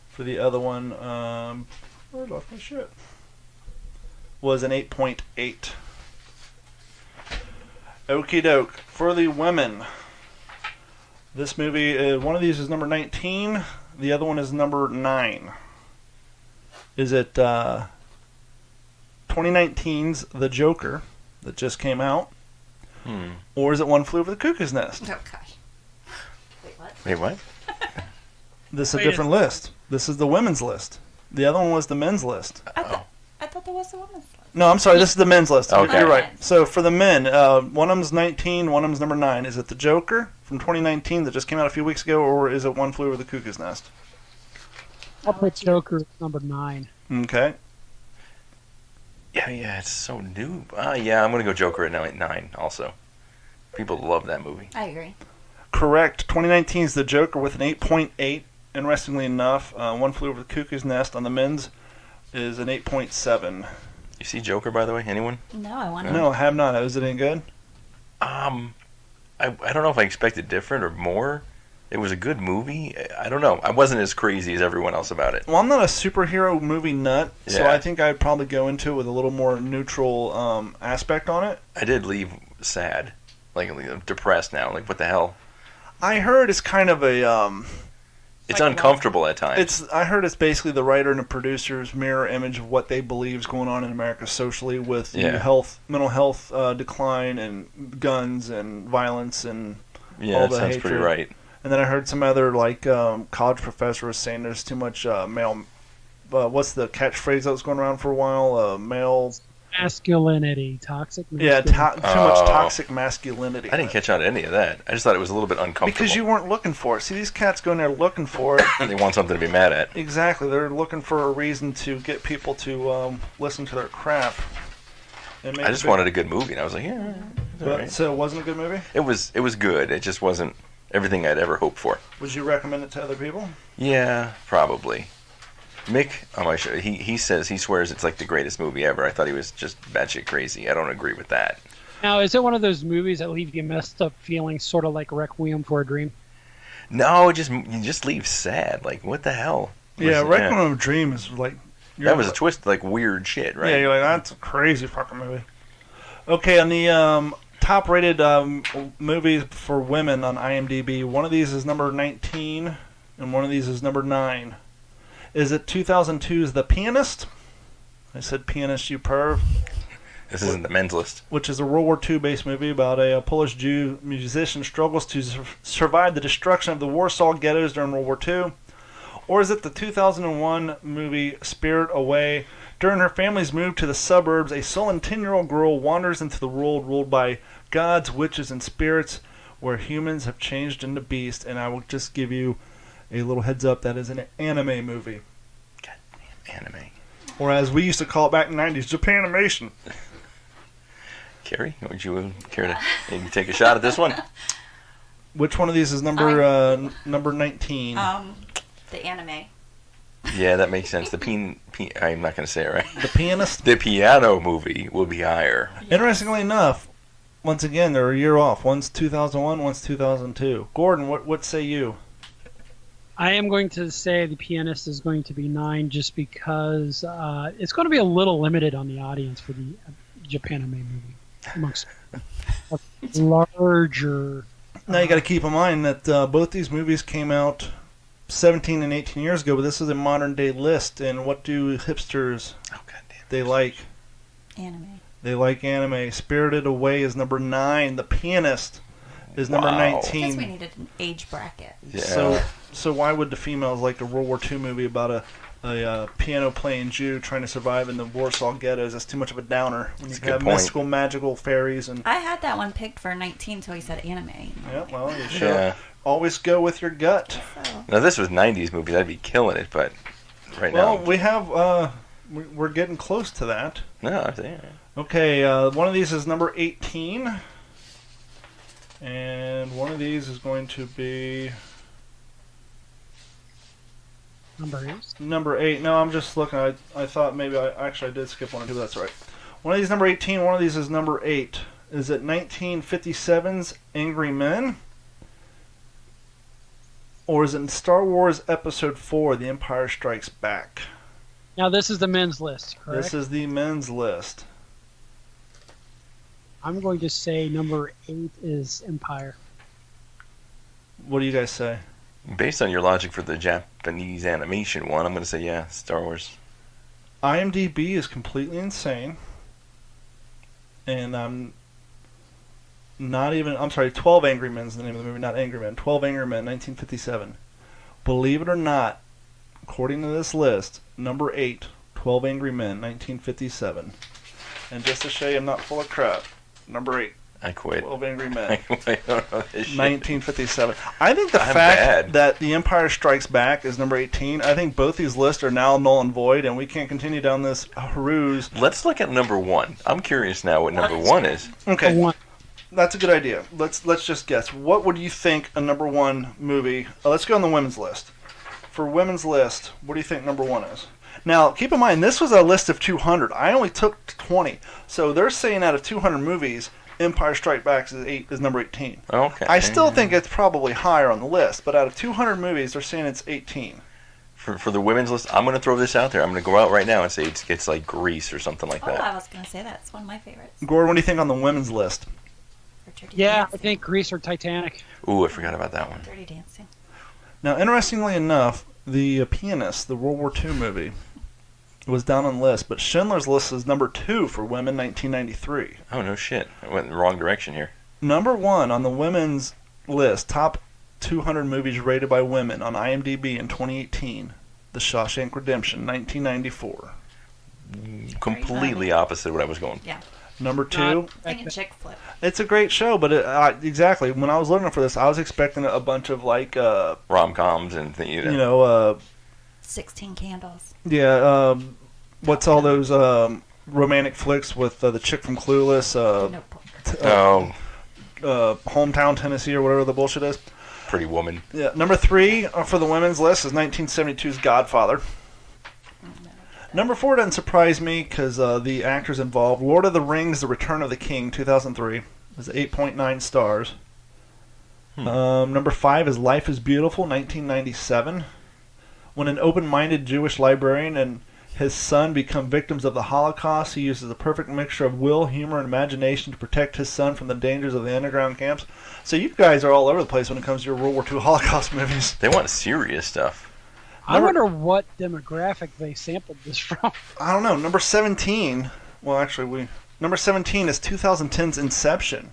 for the other one, where I lost my shit, was an 8.8. Okie doke. For the women, this movie, one of these is number 19, the other one is number 9. Is it 2019's The Joker, that just came out? Hmm. Or is it One Flew Over the Cuckoo's Nest? Oh gosh. Wait, what? Wait, what? This is a Wait, different list. This is the women's list. The other one was the men's list. I thought there was a woman's list. No, I'm sorry. This is the men's list. Okay. You're right. So for the men, one of them's 19, one of them's number 9. Is it the Joker from 2019 that just came out a few weeks ago, or is it One Flew Over the Cuckoo's Nest? I'll put Joker at number 9. Okay. Yeah, it's so new. Yeah, I'm gonna go Joker at 9 also. People love that movie. I agree. Correct. 2019 is the Joker with an 8.8. Interestingly enough, One Flew Over the Cuckoo's Nest on the men's is an 8.7. You see Joker, by the way? Anyone? No, I want to. No, I have not. Is it any good? I don't know if I expected different or more. It was a good movie. I don't know. I wasn't as crazy as everyone else about it. Well, I'm not a superhero movie nut, so Yeah. I think I'd probably go into it with a little more neutral aspect on it. I did leave sad, like depressed now. Like, what the hell? I heard it's kind of a It's Like uncomfortable at times. I heard it's basically the writer and the producer's mirror image of what they believe is going on in America socially with the Yeah. mental health decline and guns and violence and Yeah, all that the sounds hatred. pretty right. And then I heard some other college professor was saying there's too much male. What's the catchphrase that was going around for a while? Male. Masculinity, toxic Yeah, masculinity. too much toxic masculinity. I didn't catch on to any of that. I just thought it was a little bit uncomfortable. Because you weren't looking for it. See, these cats go in there looking for it. They want something to be mad at. Exactly. They're looking for a reason to get people to listen to their crap. And make I just big- wanted a good movie, and I was like, yeah, it's all But, right. So it wasn't a good movie? It was good. It just wasn't everything I'd ever hoped for. Would you recommend it to other people? Yeah, probably. Mick on my show, he swears it's like the greatest movie ever. I thought he was just batshit crazy. I don't agree with that. Now, is it one of those movies that leave you messed up feeling sort of like Requiem for a Dream? No, you just leave sad. Like, what the hell? Yeah, Was- Requiem of a Dream is like... That was a twist, like weird shit, right? Yeah, you're like, that's a crazy fucking movie. Okay, on the top-rated movies for women on IMDb, one of these is number 19, and one of these is number 9. Is it 2002's The Pianist? I said pianist, you perv. This isn't the men's list. Which is a World War II based movie about a Polish Jew musician struggles to survive the destruction of the Warsaw ghettos during World War II. Or is it the 2001 movie Spirit Away? During her family's move to the suburbs, a sullen 10-year-old girl wanders into the world ruled by gods, witches, and spirits, where humans have changed into beasts. And I will just give you a little heads up, that is an anime movie. Anime. Or as we used to call it back in the 90s, Japanimation. Carrie, would you care to maybe take a shot at this one? Which one of these is number 19? The anime. Yeah, that makes sense. I'm not going to say it right. The Pianist? The piano movie will be higher. Interestingly enough, once again, they're a year off. One's 2001, one's 2002. Gordon, what say you? I am going to say The Pianist is going to be 9 just because it's going to be a little limited on the audience for the Japanime movie. Amongst a larger... Now you got to keep in mind that both these movies came out 17 and 18 years ago, but this is a modern day list. And what do hipsters? Oh goddamn! They like Anime. They like anime. Spirited Away is number 9. The Pianist is number Wow. 19. Because we needed an age bracket. Yeah. So why would the females like a World War II movie about a piano playing Jew trying to survive in the Warsaw ghettos? That's too much of a downer. When That's you a good have point. mystical, magical fairies and I had that one picked for 19 until he said anime. yeah, well, you should Yeah. always go with your gut. So, Now this was '90s movies. I'd be killing it, but right Well, now, we have we're getting close to that. no. I'm saying, Okay, one of these is number 18, and one of these is going to be number 8. No, I'm just looking. I thought maybe I did skip one or two. But that's all right. One of these is number 18. One of these is number 8. Is it 1957's Angry Men? Or is it Star Wars Episode 4, The Empire Strikes Back? Now, this is the men's list, correct? This is the men's list. I'm going to say number 8 is Empire. What do you guys say? based on your logic for the Japanese animation one, I'm going to say yeah, Star Wars. IMDb is completely insane. and I'm sorry, 12 Angry Men is the name of the movie, not Angry Men. 12 Angry Men, 1957. Believe it or not, according to this list, number 8, 12 Angry Men, 1957. And just to show you I'm not full of crap, number 8, I quit. 12 Angry Men, I quit. I don't know this shit. 1957. I think the I'm fact bad. that The Empire Strikes Back is number 18, I think both these lists are now null and void, and we can't continue down this ruse. Let's look at number 1. I'm curious now what number 1 is. Okay. One. That's a good idea. Let's just guess. What would you think a number 1 movie? Let's go on the women's list. For women's list, what do you think number 1 is? Now, keep in mind, this was a list of 200. I only took 20. So they're saying out of 200 movies, Empire Strikes Back is number 18. Okay. I still think it's probably higher on the list, but out of 200 movies, they're saying it's 18. For the women's list, I'm going to throw this out there. I'm going to go out right now and say it's like Grease or something like Oh, that. I was gonna say that's one of my favorites. Gordon, what do you think on the women's list? For Dirty Yeah, I Dancing. think Grease or Titanic. Ooh, I forgot about that one. Dirty Dancing. Now, interestingly enough, the Pianist, the World War II movie, was down on the list, but Schindler's List is number 2 for women, 1993. Oh, no shit. I went in the wrong direction here. Number 1 on the women's list, top 200 movies rated by women on IMDb in 2018, The Shawshank Redemption, 1994. Completely opposite of what I was going. Yeah. Number 2, Not- Like a chick flip. it's a great show, but exactly, when I was looking for this, I was expecting a bunch of like, Rom-coms and things. you know, 16 Candles. yeah, what's all those romantic flicks with the chick from Clueless, Notebook. Hometown Tennessee or whatever the bullshit is. Pretty Woman. Yeah, number 3 for the women's list is 1972's Godfather. Number 4 doesn't surprise me because the actors involved. Lord of the Rings: The Return of the King, 2003, was 8.9 stars. Number 5 is Life is Beautiful, 1997. When an open-minded Jewish librarian and his son become victims of the Holocaust, he uses a perfect mixture of will, humor, and imagination to protect his son from the dangers of the underground camps. So you guys are all over the place when it comes to your World War II Holocaust movies. They want serious stuff. I wonder what demographic they sampled this from. I don't know. Number 17. Well, actually, number 17 is 2010's Inception,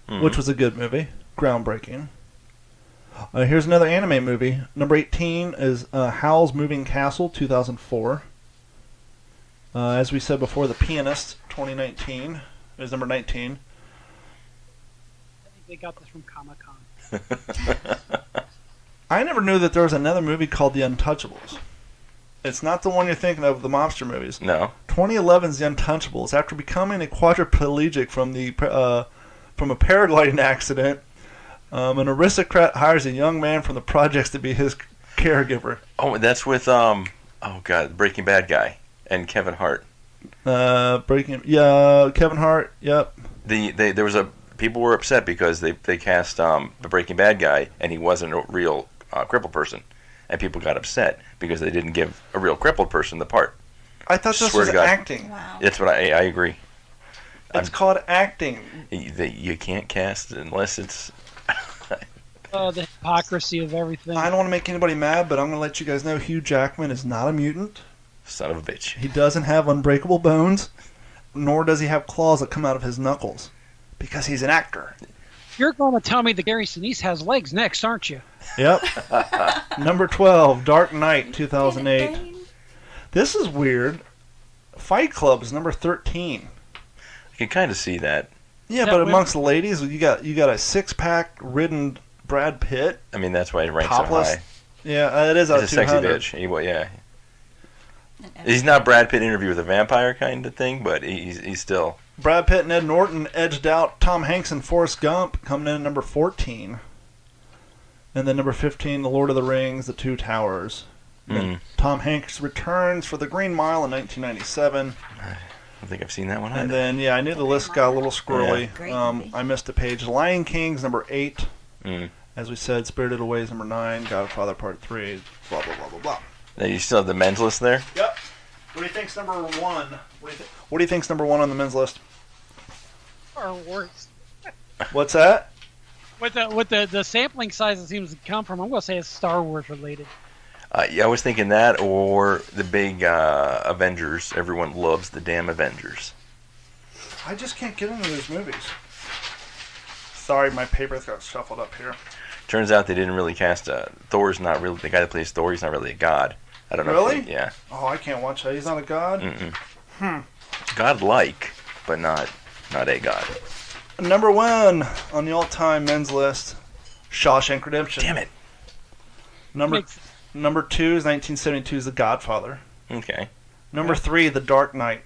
which was a good movie, groundbreaking. Here's another anime movie. Number 18 is Howl's Moving Castle, 2004. As we said before, The Pianist, 2019, is number 19. I think they got this from Comic-Con. I never knew that there was another movie called The Untouchables. It's not the one you're thinking of, the monster movies. No. 2011's The Untouchables. After becoming a quadriplegic from a paragliding accident, an aristocrat hires a young man from the projects to be his caregiver. Oh, that's with Breaking Bad guy and Kevin Hart. Kevin Hart. Yep. People were upset because they cast the Breaking Bad guy and he wasn't a real crippled person, and people got upset because they didn't give a real crippled person the part. I thought this Swear was to God. acting. Wow. That's what I agree. It's called acting. You can't cast unless it's. Oh, the hypocrisy of everything. I don't want to make anybody mad, but I'm going to let you guys know Hugh Jackman is not a mutant. Son of a bitch. He doesn't have unbreakable bones, nor does he have claws that come out of his knuckles, because he's an actor. You're going to tell me that Gary Sinise has legs next, aren't you? Yep. Number 12, Dark Knight, 2008. This is weird. Fight Club is number 13. I can kind of see that. Yeah, That but women- amongst the ladies, you got a six-pack ridden Brad Pitt. I mean, that's why it ranks Topless. so high. Yeah, it is out He's of a sexy 200. bitch. Yeah. He's not Brad Pitt Interview with a Vampire kind of thing, but he's still. Brad Pitt and Ed Norton edged out Tom Hanks and Forrest Gump, coming in at number 14. And then number 15, The Lord of the Rings, The Two Towers. And Tom Hanks returns for The Green Mile in 1997. I don't think I've seen that one And either. then, I knew the list got a little squirrely. Great movie. I missed a page. Lion King's number 8. Mm. As we said, Spirited Away is number 9. Godfather Part 3. Blah, blah, blah, blah, blah. Now, you still have the men's list there? Yep. What do you think's number 1? What do you think's number 1 on the men's list? Or worse. What's that? With the sampling size it seems to come from, I'm going to say it's Star Wars related. Yeah, I was thinking that, or the big Avengers. Everyone loves the damn Avengers. I just can't get into those movies. Sorry, my papers got shuffled up here. Turns out they didn't really cast Thor's not really the guy that plays Thor. He's not really a god. I don't know. Really? Yeah. Oh, I can't watch that. He's not a god? God-like, but not a god. Number 1 on the all-time men's list, Shawshank Redemption. Damn it. Number 2 is 1972's The Godfather. Okay. Number 3, The Dark Knight.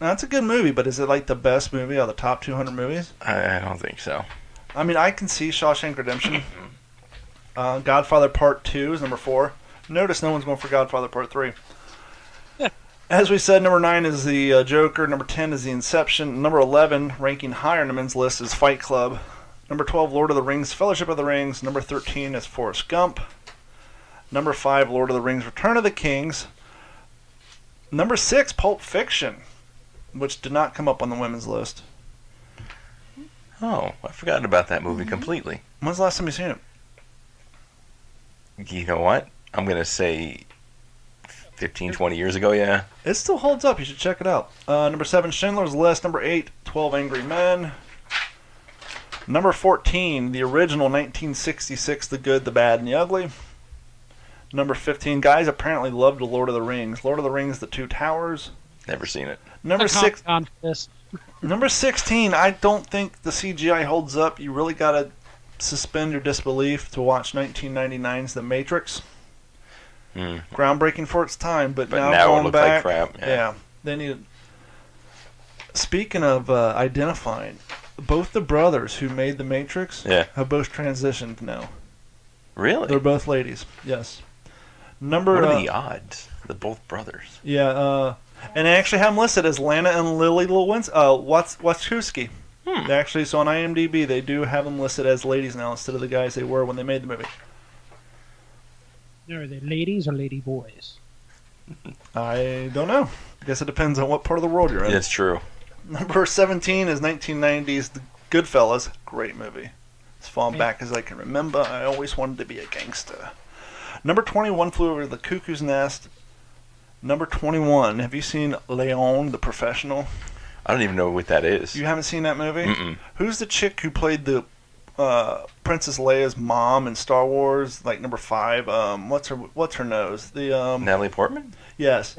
Now, that's a good movie, but is it like the best movie out of the top 200 movies? I don't think so. I mean, I can see Shawshank Redemption. Godfather Part 2 is number 4. Notice no one's going for Godfather Part 3. As we said, number 9 is The Joker. Number 10 is The Inception. Number 11, ranking higher on the men's list, is Fight Club. Number 12, Lord of the Rings, Fellowship of the Rings. Number 13 is Forrest Gump. Number 5, Lord of the Rings, Return of the Kings. Number 6, Pulp Fiction, which did not come up on the women's list. Oh, I forgot about that movie completely. When's the last time you seen it? You know what? I'm going to say 15, 20 years ago, yeah. It still holds up. You should check it out. Number 7, Schindler's List. Number 8, 12 Angry Men. Number 14, the original 1966, The Good, the Bad, and the Ugly. Number 15, guys apparently loved Lord of the Rings. Lord of the Rings, The Two Towers. Never seen it. Number On this. Number 16, I don't think the CGI holds up. You really got to suspend your disbelief to watch 1999's The Matrix. Groundbreaking for its time, but now it going looks back, like crap. Yeah, they need. Speaking of identifying, both the brothers who made The Matrix have both transitioned now. Really? They're both ladies. Yes. What are the odds? They're both brothers. Yeah, and they actually have them listed as Lana and Lily Wachowski. They actually, so on IMDb, they do have them listed as ladies now instead of the guys they were when they made the movie. Are they ladies or lady boys? I don't know. I guess it depends on what part of the world you're in. It's true. Number 17 is 1990's The Goodfellas. Great movie. As far back as I can remember, I always wanted to be a gangster. Number 21, Flew Over the Cuckoo's Nest. Number 21, have you seen Leon, the Professional? I don't even know what that is. You haven't seen that movie? Mm-mm. Who's the chick who played the Princess Leia's mom in Star Wars? Like number 5. What's her nose? Natalie Portman? Yes.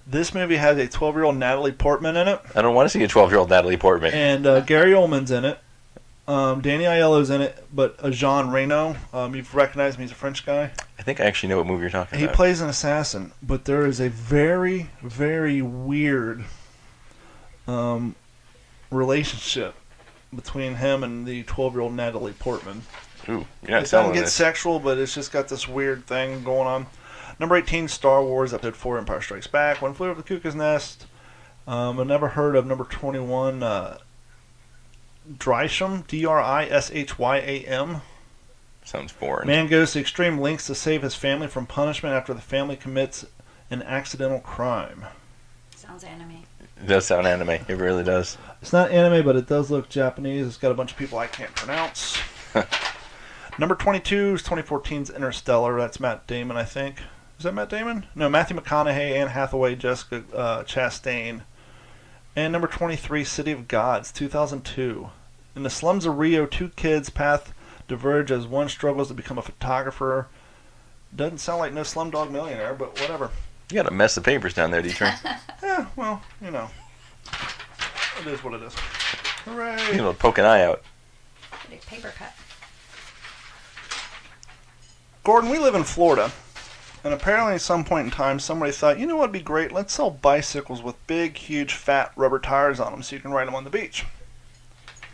This movie has a 12-year-old Natalie Portman in it. I don't want to see a 12-year-old Natalie Portman. And Gary Oldman's in it. Danny Aiello's in it, but Jean Reno, you've recognized him, he's a French guy. I think I actually know what movie you're talking He about. plays an assassin, but there is a very, very weird relationship between him and the 12-year-old Natalie Portman. Ooh, you're not It selling doesn't get this. sexual, but it's just got this weird thing going on. Number 18, Star Wars Episode 4, Empire Strikes Back. One Flew Over the Cuckoo's Nest. I've never heard of number 21, Drysham, Drishyam. Sounds foreign. Man goes to extreme lengths to save his family from punishment after the family commits an accidental crime. Sounds anime. It does sound anime. It really does. It's not anime, but it does look Japanese. It's got a bunch of people I can't pronounce. Number 22 is 2014's Interstellar. That's Matt Damon, I think. Is that Matt Damon? No, Matthew McConaughey, Anne Hathaway, Jessica Chastain. And number 23, City of Gods, 2002. In the slums of Rio, two kids' paths diverge as one struggles to become a photographer. Doesn't sound like no Slumdog Millionaire, but whatever. You got a mess of papers down there, D-Train. Yeah, well, you know. It is what it is. Hooray! You know, poke an eye out. Get a paper cut. Gordon, we live in Florida, and apparently at some point in time somebody thought, you know what would be great? Let's sell bicycles with big, huge, fat rubber tires on them so you can ride them on the beach.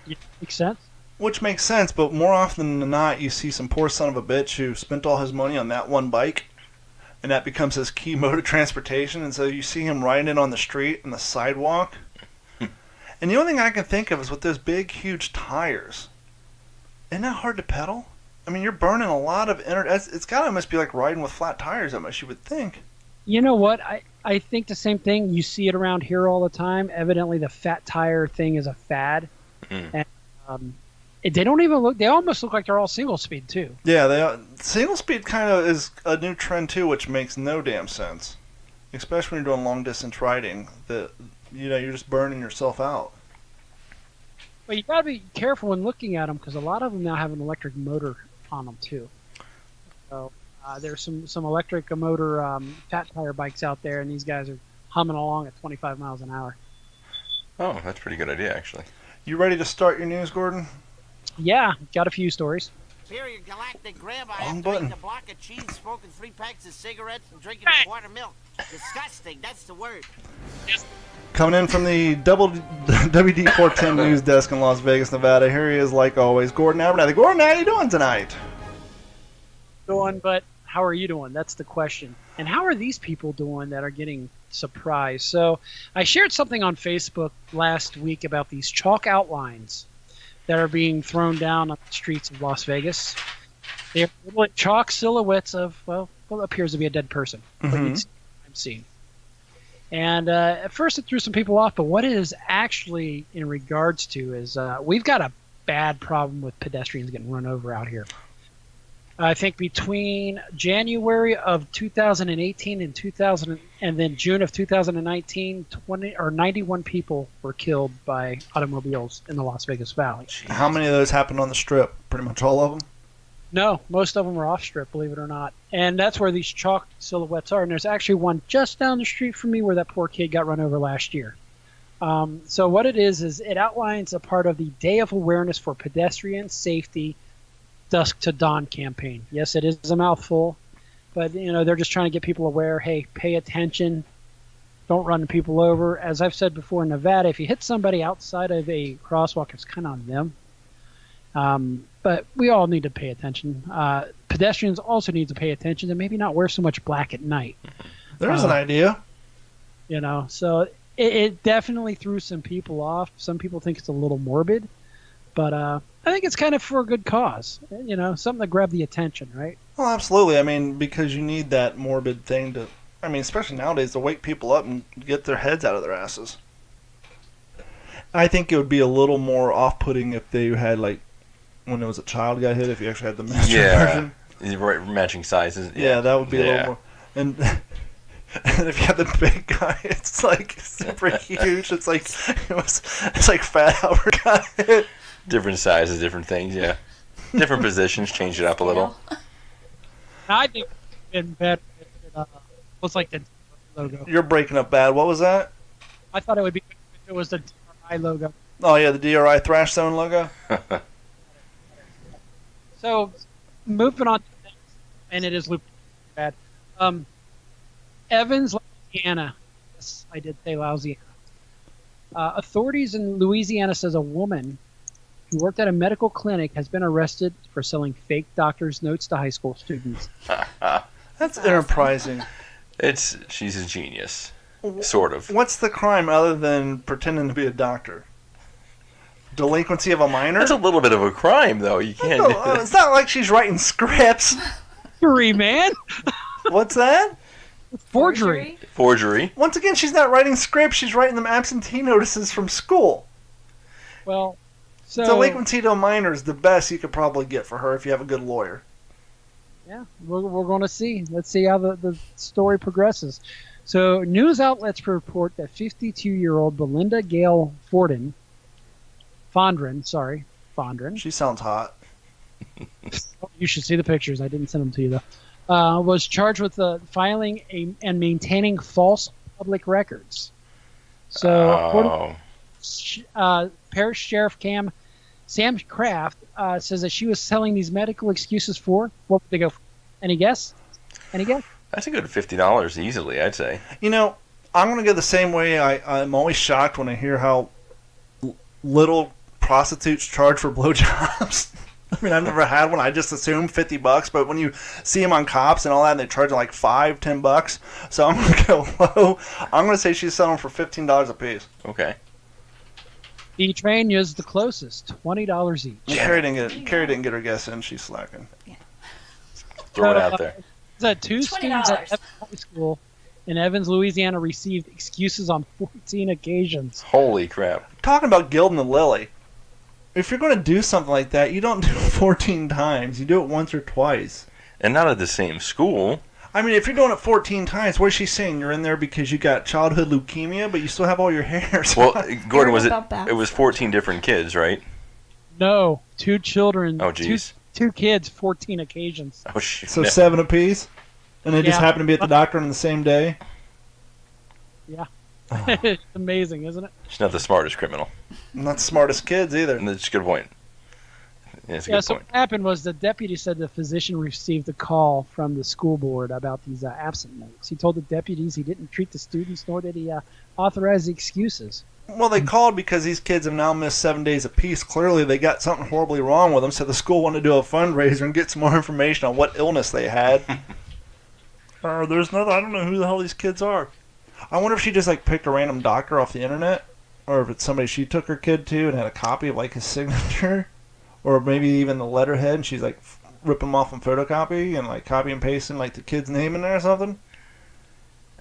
Yeah, makes sense. Which makes sense, but more often than not, you see some poor son of a bitch who spent all his money on that one bike, and that becomes his key mode of transportation, and so you see him riding it on the street and the sidewalk. And the only thing I can think of is with those big, huge tires. Isn't that hard to pedal? I mean, you're burning a lot of energy. It's got to almost be like riding with flat tires, almost, you would think. You know what? I think the same thing. You see it around here all the time. Evidently, the fat tire thing is a fad. And they don't even look. They almost look like they're all single speed too. Yeah, single speed kind of is a new trend too, which makes no damn sense. Especially when you're doing long distance riding, you're just burning yourself out. But you gotta be careful when looking at them because a lot of them now have an electric motor on them too. So there's some electric motor fat tire bikes out there, and these guys are humming along at 25 miles an hour. Oh, that's a pretty good idea, actually. You ready to start your news, Gordon? Yeah, got a few stories. Superior Galactic Grab, I Wrong have button. eating a block of cheese, smoking 3 packs of cigarettes, and drinking a quart of milk. Disgusting, that's the word. Coming in from the WD410 news desk in Las Vegas, Nevada, here he is, like always, Gordon Abernathy. Gordon, how you doing tonight? Doing, but how are you doing? That's the question. And how are these people doing that are getting surprised? So I shared something on Facebook last week about these chalk outlines that are being thrown down on the streets of Las Vegas. They're little chalk silhouettes of, well, what appears to be a dead person. I'm seeing. And at first it threw some people off, but what it is actually in regards to is we've got a bad problem with pedestrians getting run over out here. I think between January of 2018 and then June of 2019, 91 people were killed by automobiles in the Las Vegas Valley. How many of those happened on the Strip? Pretty much all of them? No, most of them were off strip, believe it or not. And that's where these chalk silhouettes are. And there's actually one just down the street from me where that poor kid got run over last year. So what it is it outlines a part of the Day of Awareness for Pedestrian Safety Dusk to Dawn campaign. Yes, it is a mouthful, but they're just trying to get people aware. Hey, pay attention. Don't run people over. As I've said before in Nevada, if you hit somebody outside of a crosswalk, it's kind of on them. But we all need to pay attention. Pedestrians also need to pay attention and maybe not wear so much black at night. There's an idea. So it definitely threw some people off. Some people think it's a little morbid, but I think it's kind of for a good cause. Something to grab the attention, right? Well, absolutely. I mean, because you need that morbid thing to, especially nowadays, to wake people up and get their heads out of their asses. I think it would be a little more off-putting if they had, like, when there was a child got hit, if you actually had the master version. Right, matching sizes. Yeah, that would be a little more. And if you have the big guy, it's like super huge. It's like Fat Albert got hit. Different sizes, different things. Yeah, different positions. Change it up a little. I think it's been better if it was like the logo. You're breaking up bad. What was that? I thought it would be if it was the DRI logo. Oh yeah, the DRI Thrash Zone logo. So, moving on to the next, and it is bad. Evans, Louisiana. Yes, I did say Louisiana. Authorities in Louisiana says a woman who worked at a medical clinic has been arrested for selling fake doctor's notes to high school students. That's enterprising. She's a genius, sort of. What's the crime other than pretending to be a doctor? Delinquency of a minor? That's a little bit of a crime, though. You can't. No, it's not like she's writing scripts. Forgery, man. What's that? Forgery. Forgery. Once again, she's not writing scripts. She's writing them absentee notices from school. Well, so delinquency to a minor is the best you could probably get for her if you have a good lawyer. Yeah, we're going to see. Let's see how the story progresses. So, news outlets report that 52-year-old Belinda Gale Fondren. She sounds hot. You should see the pictures. I didn't send them to you, though. Was charged with filing and maintaining false public records. So, Parish Sheriff Sam Kraft says that she was selling these medical excuses for, what would they go for? Any guess? That's a good $50 easily, I'd say. I'm going to go the same way. I'm always shocked when I hear how little prostitutes charge for blowjobs. I've never had one. I just assume $50, but when you see them on Cops and all that, and they charge like $5-10, so I'm going to go low. I'm going to say she's selling for $15 a piece. Okay. The train is the closest, $20 each. Carrie didn't get her guess in. She's slacking. Yeah. Throw it out there. Two students at Evans High School in Evans, Louisiana, received excuses on 14 occasions. Holy crap! Talking about gilding the lily. If you're going to do something like that, you don't do it 14 times. You do it once or twice. And not at the same school. I mean, if you're doing it 14 times, what is she saying? You're in there because you got childhood leukemia, but you still have all your hairs. Well, Gordon, was it? About that. It was 14 different kids, right? No, 2 children. Oh, jeez. Two kids, 14 occasions. Oh shit. So 7 apiece? And they just Yeah. happen to be at the doctor on the same day? Yeah. It's amazing, isn't it? She's not the smartest criminal. Not the smartest kids either. And that's a good point. Yeah, that's a Yeah, good so point. what happened was the deputy said the physician received a call from the school board about these absent notes. He told the deputies he didn't treat the students, nor did he authorize the excuses. Well, they called because these kids have now missed 7 days apiece. Clearly, they got something horribly wrong with them, so the school wanted to do a fundraiser and get some more information on what illness they had. There's nothing. I don't know who the hell these kids are. I wonder if she just like picked a random doctor off the internet, or if it's somebody she took her kid to and had a copy of like his signature, or maybe even the letterhead, and she's like ripping them off on photocopy and like copy and pasting like the kid's name in there or something.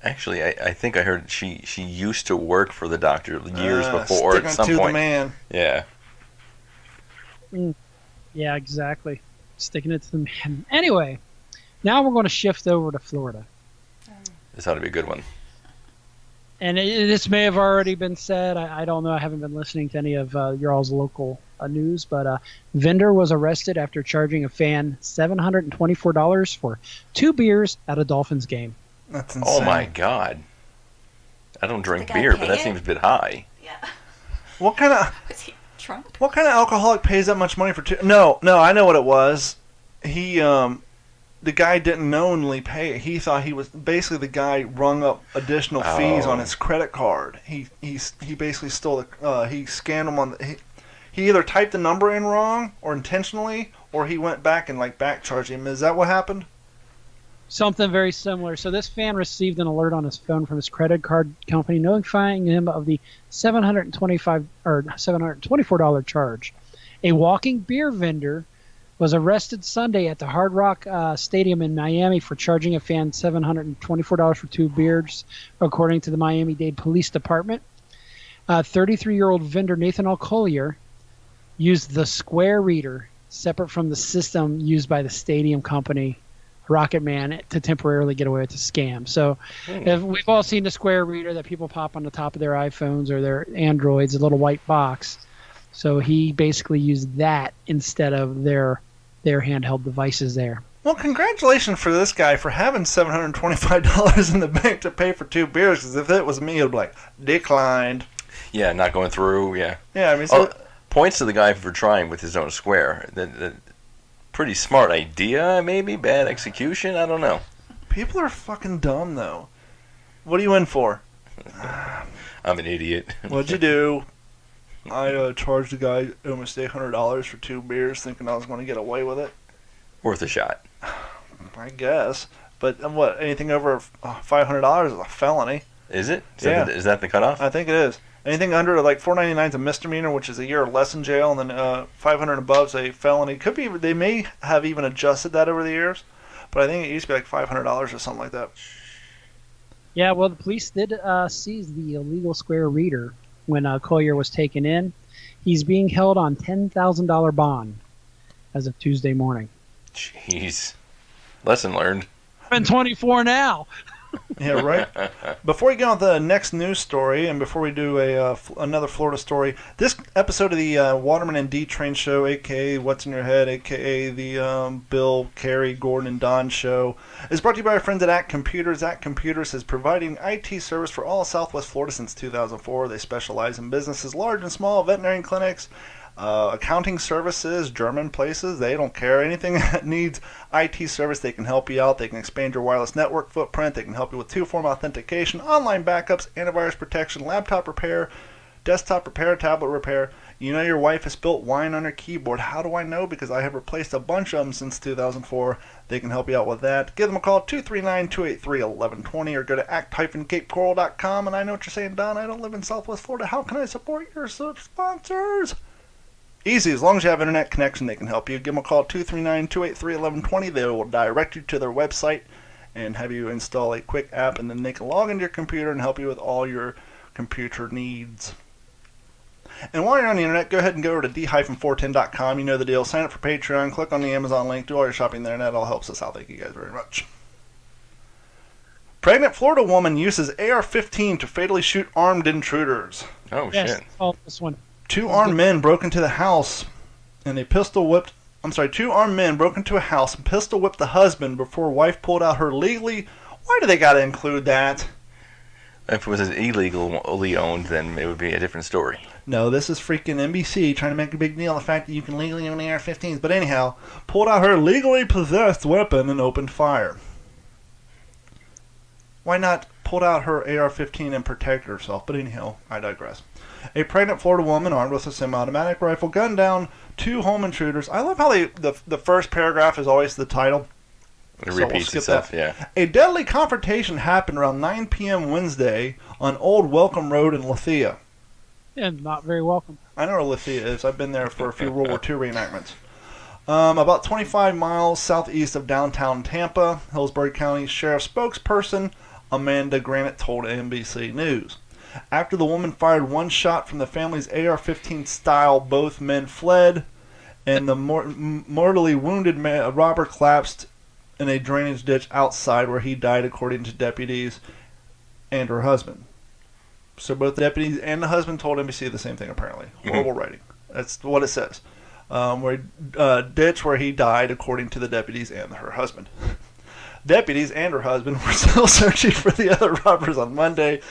Actually, I think I heard she used to work for the doctor years before Sticking at some to the point. man. Yeah. Yeah, exactly. Sticking it to the man. Anyway, now we're going to shift over to Florida. This ought to be a good one. And this may have already been said. I don't know. I haven't been listening to any of your all's local news, but vendor was arrested after charging a fan $724 for 2 beers at a Dolphins game. That's insane. Oh my God. I don't drink the guy beer, but pay that it? seems a bit high. Yeah. What kind of Was he drunk? What kind of alcoholic pays that much money for 2? No, I know what it was. He, the guy didn't knowingly pay it. He thought he was basically the guy rung up additional fees on his credit card. He basically stole the. He scanned them on the. He either typed the number in wrong or intentionally, or he went back and like back charged him. Is that what happened? Something very similar. So this fan received an alert on his phone from his credit card company notifying him of the $724 charge. A walking beer vendor was arrested Sunday at the Hard Rock Stadium in Miami for charging a fan $724 for 2 beers, according to the Miami-Dade Police Department. 33-year-old vendor Nathan L. Collier used the Square Reader, separate from the system used by the stadium company Rocket Man, to temporarily get away with the scam. So if we've all seen the Square Reader that people pop on the top of their iPhones or their Androids, a little white box. So he basically used that instead of their handheld devices there. Well, congratulations for this guy for having $725 in the bank to pay for 2 beers. Because if it was me, it'd be like declined. Yeah, not going through. Yeah. Yeah, I mean, so Points to the guy for trying with his own Square. Pretty smart idea, maybe bad execution. I don't know. people are fucking dumb though. What are you in for? I'm an idiot. What'd you do? I charged the guy almost $800 for 2 beers, thinking I was going to get away with it. Worth a shot. I guess, but what? Anything over $500 is a felony. Is it? Yeah. Is that the cutoff? I think it is. Anything under like $4.99 is a misdemeanor, which is a year or less in jail, and then $500 above is a felony. Could be. They may have even adjusted that over the years, but I think it used to be like $500 or something like that. Yeah, well, the police did seize the illegal Square Reader when Collier was taken in. He's being held on $10,000 bond as of Tuesday morning. Jeez. Lesson learned. I'm 24 now. Yeah, right. Before we get on to the next news story, and before we do another Florida story, this episode of the Waterman and D Train Show, aka What's in Your Head, aka the Bill, Carrie, Gordon, and Don Show, is brought to you by our friends at Act Computers. Act Computers is providing IT service for all of Southwest Florida since 2004. They specialize in businesses large and small, veterinary clinics, accounting services, German places. They don't care. Anything that needs IT service, they can help you out. They can expand your wireless network footprint. They can help you with 2-form authentication, online backups, antivirus protection, laptop repair, desktop repair, tablet repair. You know your wife has spilt wine on her keyboard. How do I know? Because I have replaced a bunch of them since 2004. They can help you out with that. Give them a call, 239-283-1120, or go to act-capecoral.com. And I know what you're saying, Don. I don't live in Southwest Florida. How can I support your sponsors? Easy. As long as you have internet connection, they can help you. Give them a call, 239-283-1120. They will direct you to their website and have you install a quick app, and then they can log into your computer and help you with all your computer needs. And while you're on the internet, go ahead and go over to d-410.com. You know the deal. Sign up for Patreon. Click on the Amazon link. Do all your shopping there, and that all helps us out. Thank you guys very much. Pregnant Florida woman uses AR-15 to fatally shoot armed intruders. Oh, Yes. shit. Oh, this one. Two armed men broke into the house and two armed men broke into a house and pistol whipped the husband before wife pulled out her legally. Why do they got to include that? If it was illegally owned, then it would be a different story. No, this is freaking NBC trying to make a big deal of the fact that you can legally own AR-15s. But anyhow, pulled out her legally possessed weapon and opened fire. Why not pulled out her AR-15 and protect herself? But anyhow, I digress. A pregnant Florida woman armed with a semi-automatic rifle gunned down two home intruders. I love how the first paragraph is always the title. It So we'll repeats skip itself, that. yeah. A deadly confrontation happened around 9 p.m. Wednesday on Old Welcome Road in Lithia. And not very welcome. I know where Lithia is. I've been there for a few World War II reenactments. About 25 miles southeast of downtown Tampa, Hillsborough County Sheriff's spokesperson Amanda Granite told NBC News. After the woman fired one shot from the family's AR-15 style, both men fled, and the mortally wounded robber collapsed in a drainage ditch outside where he died, according to deputies and her husband. So both the deputies and the husband told NBC the same thing, apparently. Horrible writing. That's what it says. Ditch where he died, according to the deputies and her husband. Deputies and her husband were still searching for the other robbers on Monday.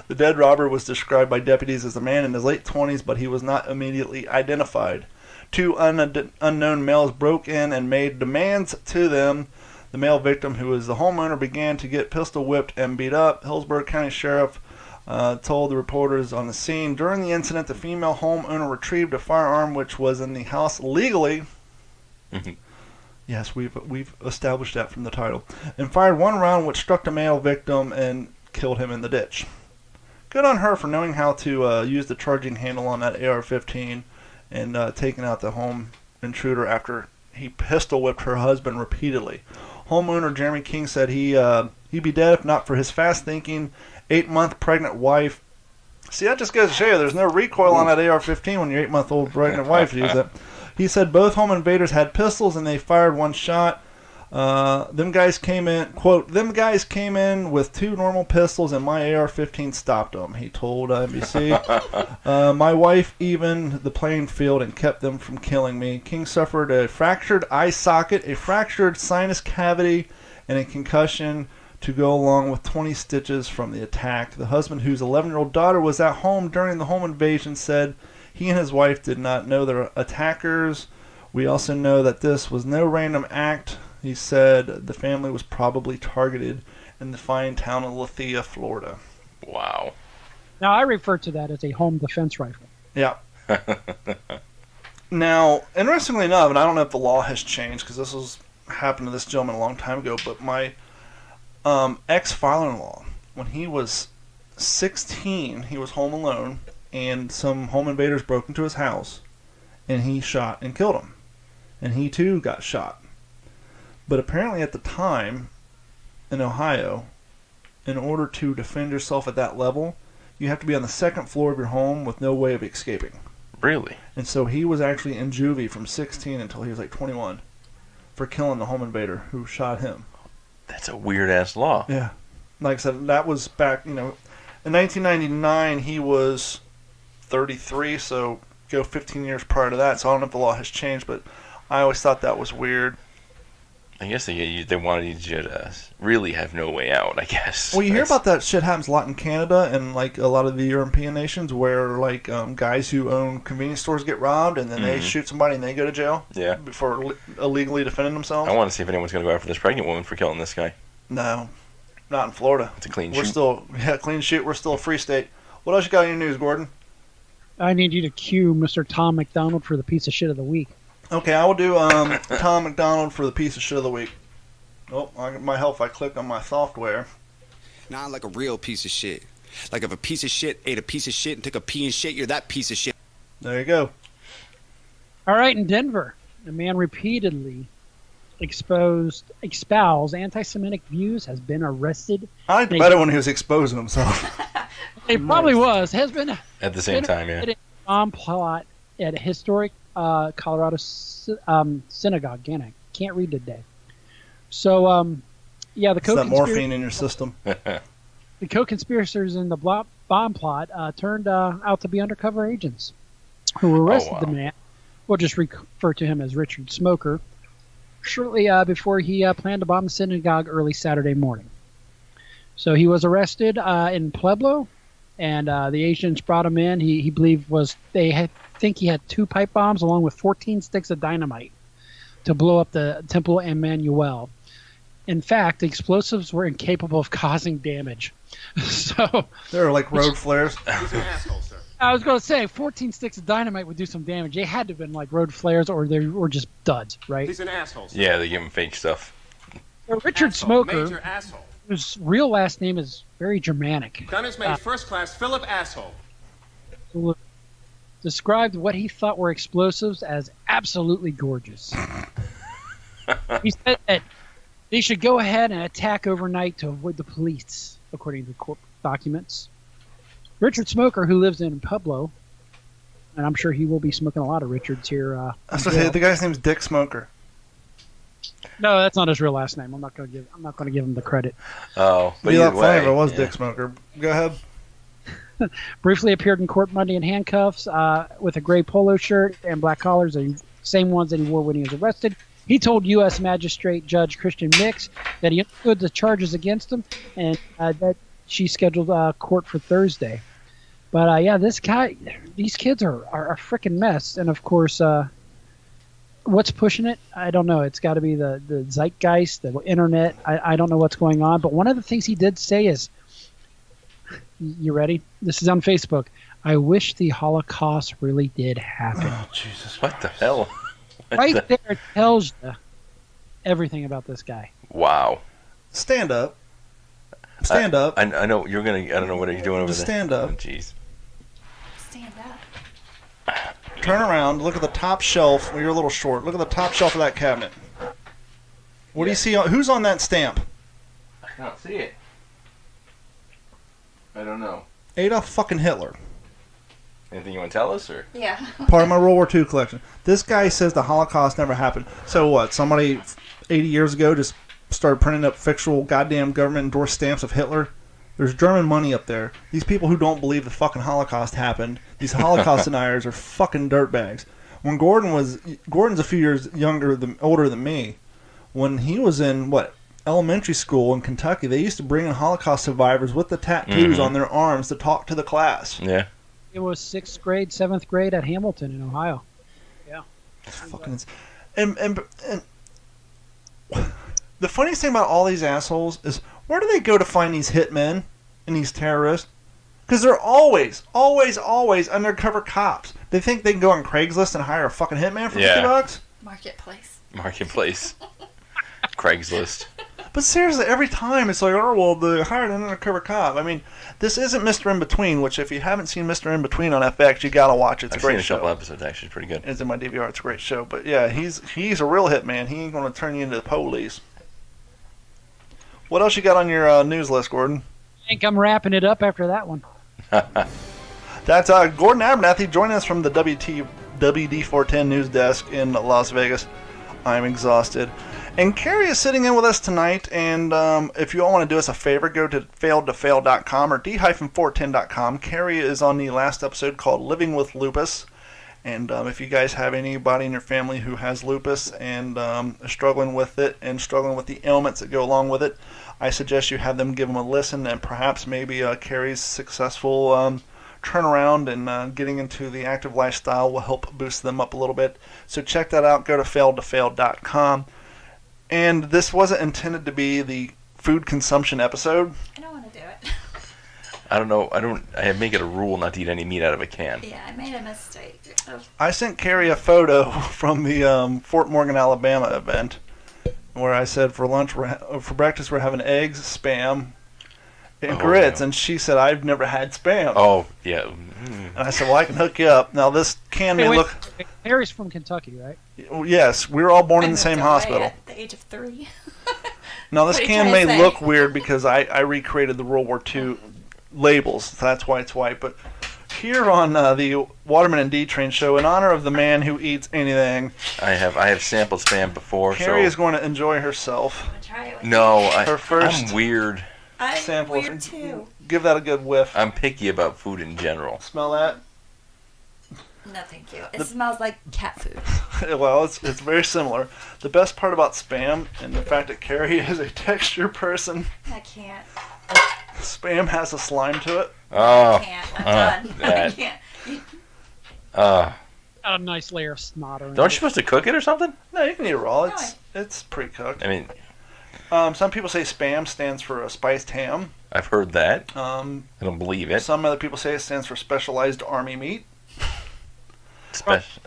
The dead robber was described by deputies as a man in his late 20s, but he was not immediately identified. Two unknown males broke in and made demands to them. The male victim, who was the homeowner, began to get pistol whipped and beat up. Hillsborough County Sheriff told the reporters on the scene. During the incident, the female homeowner retrieved a firearm which was in the house legally. Yes, we've established that from the title. And fired one round which struck the male victim and killed him in the ditch. Good on her for knowing how to use the charging handle on that AR-15 and taking out the home intruder after he pistol whipped her husband repeatedly. Homeowner Jeremy King said he'd be dead if not for his fast-thinking 8-month pregnant wife. See, that just goes to show you there's no recoil on that AR-15 when your 8-month-old pregnant wife uses it. He said both home invaders had pistols and they fired one shot. Them guys came in, quote, them guys came in with two normal pistols and my AR-15 stopped them, he told NBC. My wife evened the playing field and kept them from killing me. King suffered a fractured eye socket, a fractured sinus cavity, and a concussion to go along with 20 stitches from the attack. The husband, whose 11-year-old daughter was at home during the home invasion, said he and his wife did not know their attackers. We also know that this was no random act. He said the family was probably targeted in the fine town of Lithia, Florida. Wow. Now, I refer to that as a home defense rifle. Yeah. Now, interestingly enough, and I don't know if the law has changed because this happened to this gentleman a long time ago, but my ex-father-in-law, when he was 16, he was home alone, and some home invaders broke into his house, and he shot and killed him. And he, too, got shot. But apparently at the time, in Ohio, in order to defend yourself at that level, you have to be on the second floor of your home with no way of escaping. Really? And so he was actually in juvie from 16 until he was like 21 for killing the home invader who shot him. That's a weird-ass law. Yeah. Like I said, that was back, in 1999, he was 33, so go 15 years prior to that. So I don't know if the law has changed, but I always thought that was weird. I guess they wanted you to really have no way out, I guess. Well, you hear about that shit happens a lot in Canada and like a lot of the European nations where like guys who own convenience stores get robbed and then they shoot somebody and they go to jail. Yeah. For illegally defending themselves. I want to see if anyone's going to go after this pregnant woman for killing this guy. No, not in Florida. It's a clean We're shoot. still clean shoot. We're still a free state. What else you got in your news, Gordon? I need you to cue Mr. Tom McDonald for the piece of shit of the week. Okay, I will do Tom McDonald for the piece of shit of the week. Oh, my help! I clicked on my software. Not like a real piece of shit. Like if a piece of shit ate a piece of shit and took a pee and shit, you're that piece of shit. There you go. All right, in Denver, a man repeatedly espoused anti-Semitic views has been arrested. I liked the better when he was exposing himself. It probably was. Has been At the same time, yeah. bomb plot at a historic Colorado synagogue. Again, I can't read today. So Yeah, the It's that co-conspiracy. morphine in your system. The co-conspirators in the bomb plot turned out to be undercover agents who arrested the man. We'll just refer to him as Richard Smoker. Shortly before he planned to bomb the synagogue early Saturday morning. So he was arrested in Pueblo, and the agents brought him in. He believed think he had 2 pipe bombs along with 14 sticks of dynamite to blow up the Temple Emmanuel. In fact, the explosives were incapable of causing damage. So They're like road flares. He's an asshole, sir. I was going to say 14 sticks of dynamite would do some damage. They had to have been like road flares, or they were just duds, right? He's an asshole, sir. Yeah, they give him fake stuff. Richard Asshole, Smoker, Major asshole. whose real last name is very Germanic, Gunners made first class Philip asshole. described what he thought were explosives as absolutely gorgeous. He said that they should go ahead and attack overnight to avoid the police, according to court documents. Richard Smoker, who lives in Pueblo, and I'm sure he will be smoking a lot of Richards here. The guy's name's Dick Smoker. No, that's not his real last name. I'm not going to give him the credit. Oh, but Be a lot either funny way, if it was yeah. Dick Smoker. Go ahead. Briefly appeared in court Monday in handcuffs with a gray polo shirt and black collars, the same ones that he wore when he was arrested. He told U.S. Magistrate Judge Christian Mix that he understood the charges against him and that she scheduled court for Thursday. But these kids are a freaking mess. And of course, what's pushing it? I don't know. It's got to be the zeitgeist, the internet. I don't know what's going on. But one of the things he did say is, you ready? This is on Facebook. I wish the Holocaust really did happen. Oh, Jesus. What the hell? What Right the- there tells you everything about this guy. Wow. Stand up. Stand up. I know you're gonna. I don't know what are you doing over Just there. stand up. Oh, jeez. Stand up. Turn around. Look at the top shelf. Well, you're a little short. Look at the top shelf of that cabinet. What do you see? Who's on that stamp? I don't see it. I don't know. Adolf fucking Hitler. Anything you want to tell us, or? Yeah. Part of my World War II collection. This guy says the Holocaust never happened. So what? Somebody 80 years ago just started printing up fictional goddamn government-endorsed stamps of Hitler? There's German money up there. These people who don't believe the fucking Holocaust happened, these Holocaust deniers are fucking dirtbags. When Gordon's a few years older than me. When he was in, elementary school in Kentucky, they used to bring in Holocaust survivors with the tattoos on their arms to talk to the class. Yeah. It was 6th grade, 7th grade at Hamilton in Ohio. Yeah. It's fucking and the funniest thing about all these assholes is where do they go to find these hitmen and these terrorists? Because they're always undercover cops. They think they can go on Craigslist and hire a fucking hitman for $50. Marketplace. Marketplace. Craigslist. But seriously, every time it's like, oh, well, they hired an undercover cop. I mean, this isn't Mr. In-Between, which if you haven't seen Mr. In-Between on FX, you gotta watch it. It's I've a great seen a show. couple episodes, actually. Pretty good. It's in my DVR. It's a great show. But yeah, he's a real hitman. He ain't gonna turn you into the police. What else you got on your news list, Gordon? I think I'm wrapping it up after that one. That's Gordon Abernathy joining us from the WD410 news desk in Las Vegas. I'm exhausted. And Carrie is sitting in with us tonight, and if you all want to do us a favor, go to failedtofail.com or d-410.com. Carrie is on the last episode called Living with Lupus, and if you guys have anybody in your family who has lupus and are struggling with it and struggling with the ailments that go along with it, I suggest you have them give them a listen, and perhaps maybe Carrie's successful turnaround and getting into the active lifestyle will help boost them up a little bit. So check that out. Go to failedtofail.com. And this wasn't intended to be the food consumption episode. I don't want to do it. I don't know. I make it a rule not to eat any meat out of a can. Yeah, I made a mistake. I sent Carrie a photo from the Fort Morgan, Alabama event where I said for breakfast we're having eggs, Spam, and grits, and she said I've never had Spam. Oh yeah. And I said, well, I can hook you up. Now this can may look. Harry's from Kentucky, right? Yes, we were all born in the same hospital. At the age of 3. Now this What are you can trying to may say? look weird because I recreated the World War II labels, so that's why it's white. But here on the Waterman and D Train show, in honor of the man who eats anything, I have sampled Spam before. Carrie so is going to enjoy herself. try it. No, Her first I'm weird. I'm sample. weird too. Give that a good whiff. I'm picky about food in general. Smell that? No, thank you. It smells like cat food. Well, it's very similar. The best part about Spam, and the fact that Carrie is a texture person, I can't. Spam has a slime to it. Oh, I can't. I'm done. I that. can't. Got a nice layer of snot around Don't you it. supposed to cook it or something? No, you can eat it raw. It's pre-cooked. I mean, Some people say Spam stands for a spiced ham. I've heard that. I I don't believe it. Some other people say it stands for specialized army meat.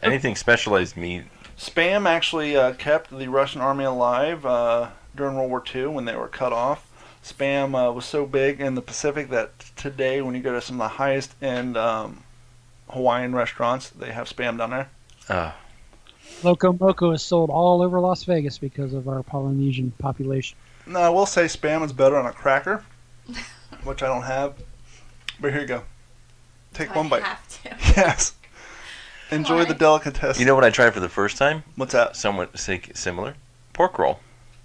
Anything specialized meat. Spam actually kept the Russian army alive during World War II when they were cut off. Spam was so big in the Pacific that today, when you go to some of the highest end Hawaiian restaurants, they have Spam down there. Loco Moco is sold all over Las Vegas because of our Polynesian population. No, I will say Spam is better on a cracker, which I don't have. But here you go. Take one bite. I have to. Yes. Enjoy the delicatessen. You know what I tried for the first time? What's that? Somewhat similar. Pork roll.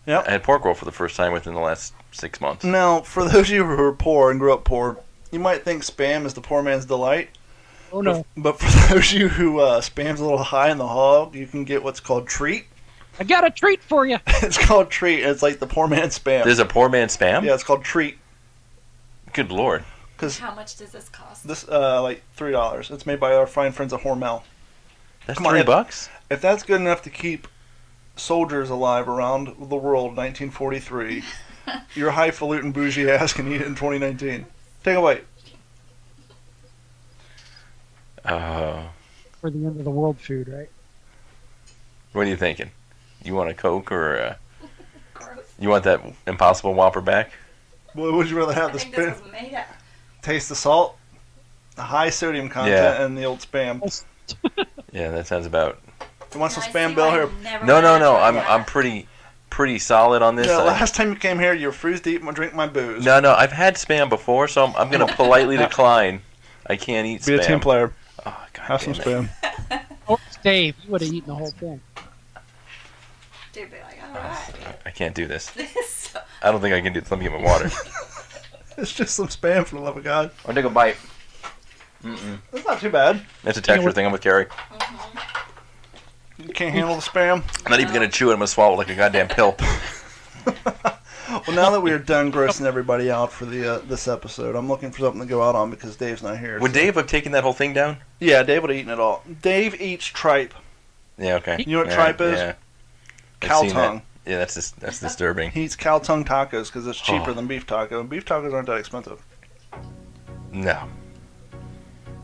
Yep. I had pork roll for the first time within the last 6 months. Now, for those of you who are poor and grew up poor, you might think Spam is the poor man's delight. Oh no! But for those of you who Spam's a little high in the hog, you can get what's called treat. I got a treat for you. It's called treat. It's like the poor man's Spam. There's a poor man spam? Yeah, it's called treat. Good lord. How much does this cost? This like $3. It's made by our fine friends at Hormel. That's Come on, $3? If that's good enough to keep soldiers alive around the world in 1943, your highfalutin bougie ass can eat it in 2019. Take a bite. For the end of the world food, right? What are you thinking? You want a Coke or you want that Impossible Whopper back? What would you rather have? The I think this Spam? was made up. Taste the salt, the high sodium content, Yeah. and the old Spam. Yeah, that sounds about. You want some I Spam, see Bill? why Here. I've never No. wanted to try I'm that. pretty solid on this. Yeah, last time you came here, you were freeze deep and drink my booze. No, I've had spam before, so I'm going to politely decline. I can't eat Be spam. a team player. Oh, God Have some damn it. Spam. Oh, it's Dave, you would have eaten the whole thing. Dude, be like, all right. I can't do this. This is so... I don't think I can do this. Let me get my water. It's just some Spam, for the love of God. I'll take a bite. That's not too bad. It's a texture thing I'm with Carrie. You can't handle the Spam? I'm not even going to chew it. I'm going to swallow it like a goddamn pill. Well, now that we are done grossing everybody out for the this episode, I'm looking for something to go out on because Dave's not here. Would Dave have taken that whole thing down? Yeah, Dave would have eaten it all. Dave eats tripe. Yeah, okay. You know what Yeah, tripe is? Yeah. I've Cow seen that. tongue. Yeah, that's disturbing. He eats cow tongue tacos because it's cheaper Oh. than beef taco, and beef tacos aren't that expensive. No.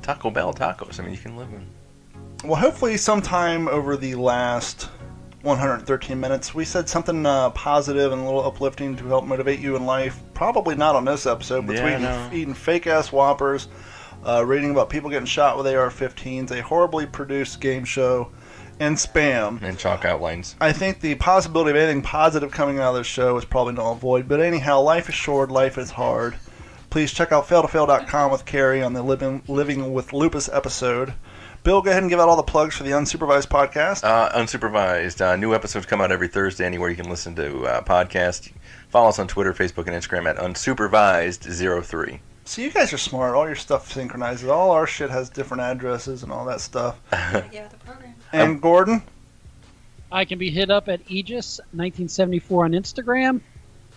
Taco Bell tacos. I mean, you can live in. Well, hopefully sometime over the last 113 minutes, we said something positive and a little uplifting to help motivate you in life. Probably not on this episode, but Yeah, eating fake-ass Whoppers, reading about people getting shot with AR-15s, a horribly produced game show, and Spam. And chalk outlines. I think the possibility of anything positive coming out of this show is probably null and void. But anyhow, life is short, life is hard. Please check out fail2fail.com with Carrie on the Living with Lupus episode. Bill, go ahead and give out all the plugs for the Unsupervised podcast. Unsupervised. New episodes come out every Thursday anywhere you can listen to podcasts. Follow us on Twitter, Facebook, and Instagram at unsupervised03. So you guys are smart. All your stuff synchronizes. All our shit has different addresses and all that stuff. Yeah, the program. And Gordon? I can be hit up at Aegis 1974 on Instagram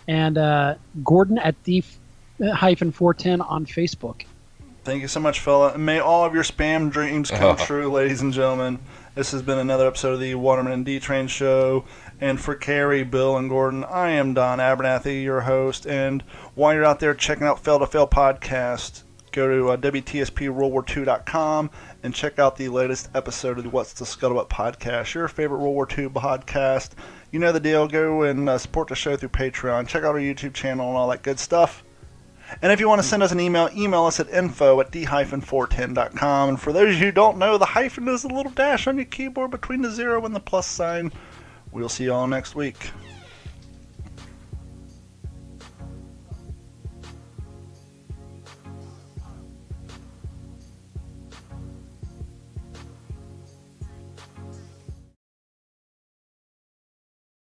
and Gordon at D-410 on Facebook. Thank you so much, fella. And may all of your Spam dreams come true, ladies and gentlemen. This has been another episode of the Waterman and D-Train Show. And for Carrie, Bill, and Gordon, I am Don Abernathy, your host. And while you're out there checking out Fail to Fail podcast, go to WTSPWorldWar2.com and check out the latest episode of the What's the Scuttlebutt podcast, your favorite World War II podcast. You know the deal. Go and support the show through Patreon. Check out our YouTube channel and all that good stuff. And if you want to send us an email, email us at info@d-410.com. And for those of you who don't know, the hyphen is a little dash on your keyboard between the 0 and the plus sign. We'll see you all next week.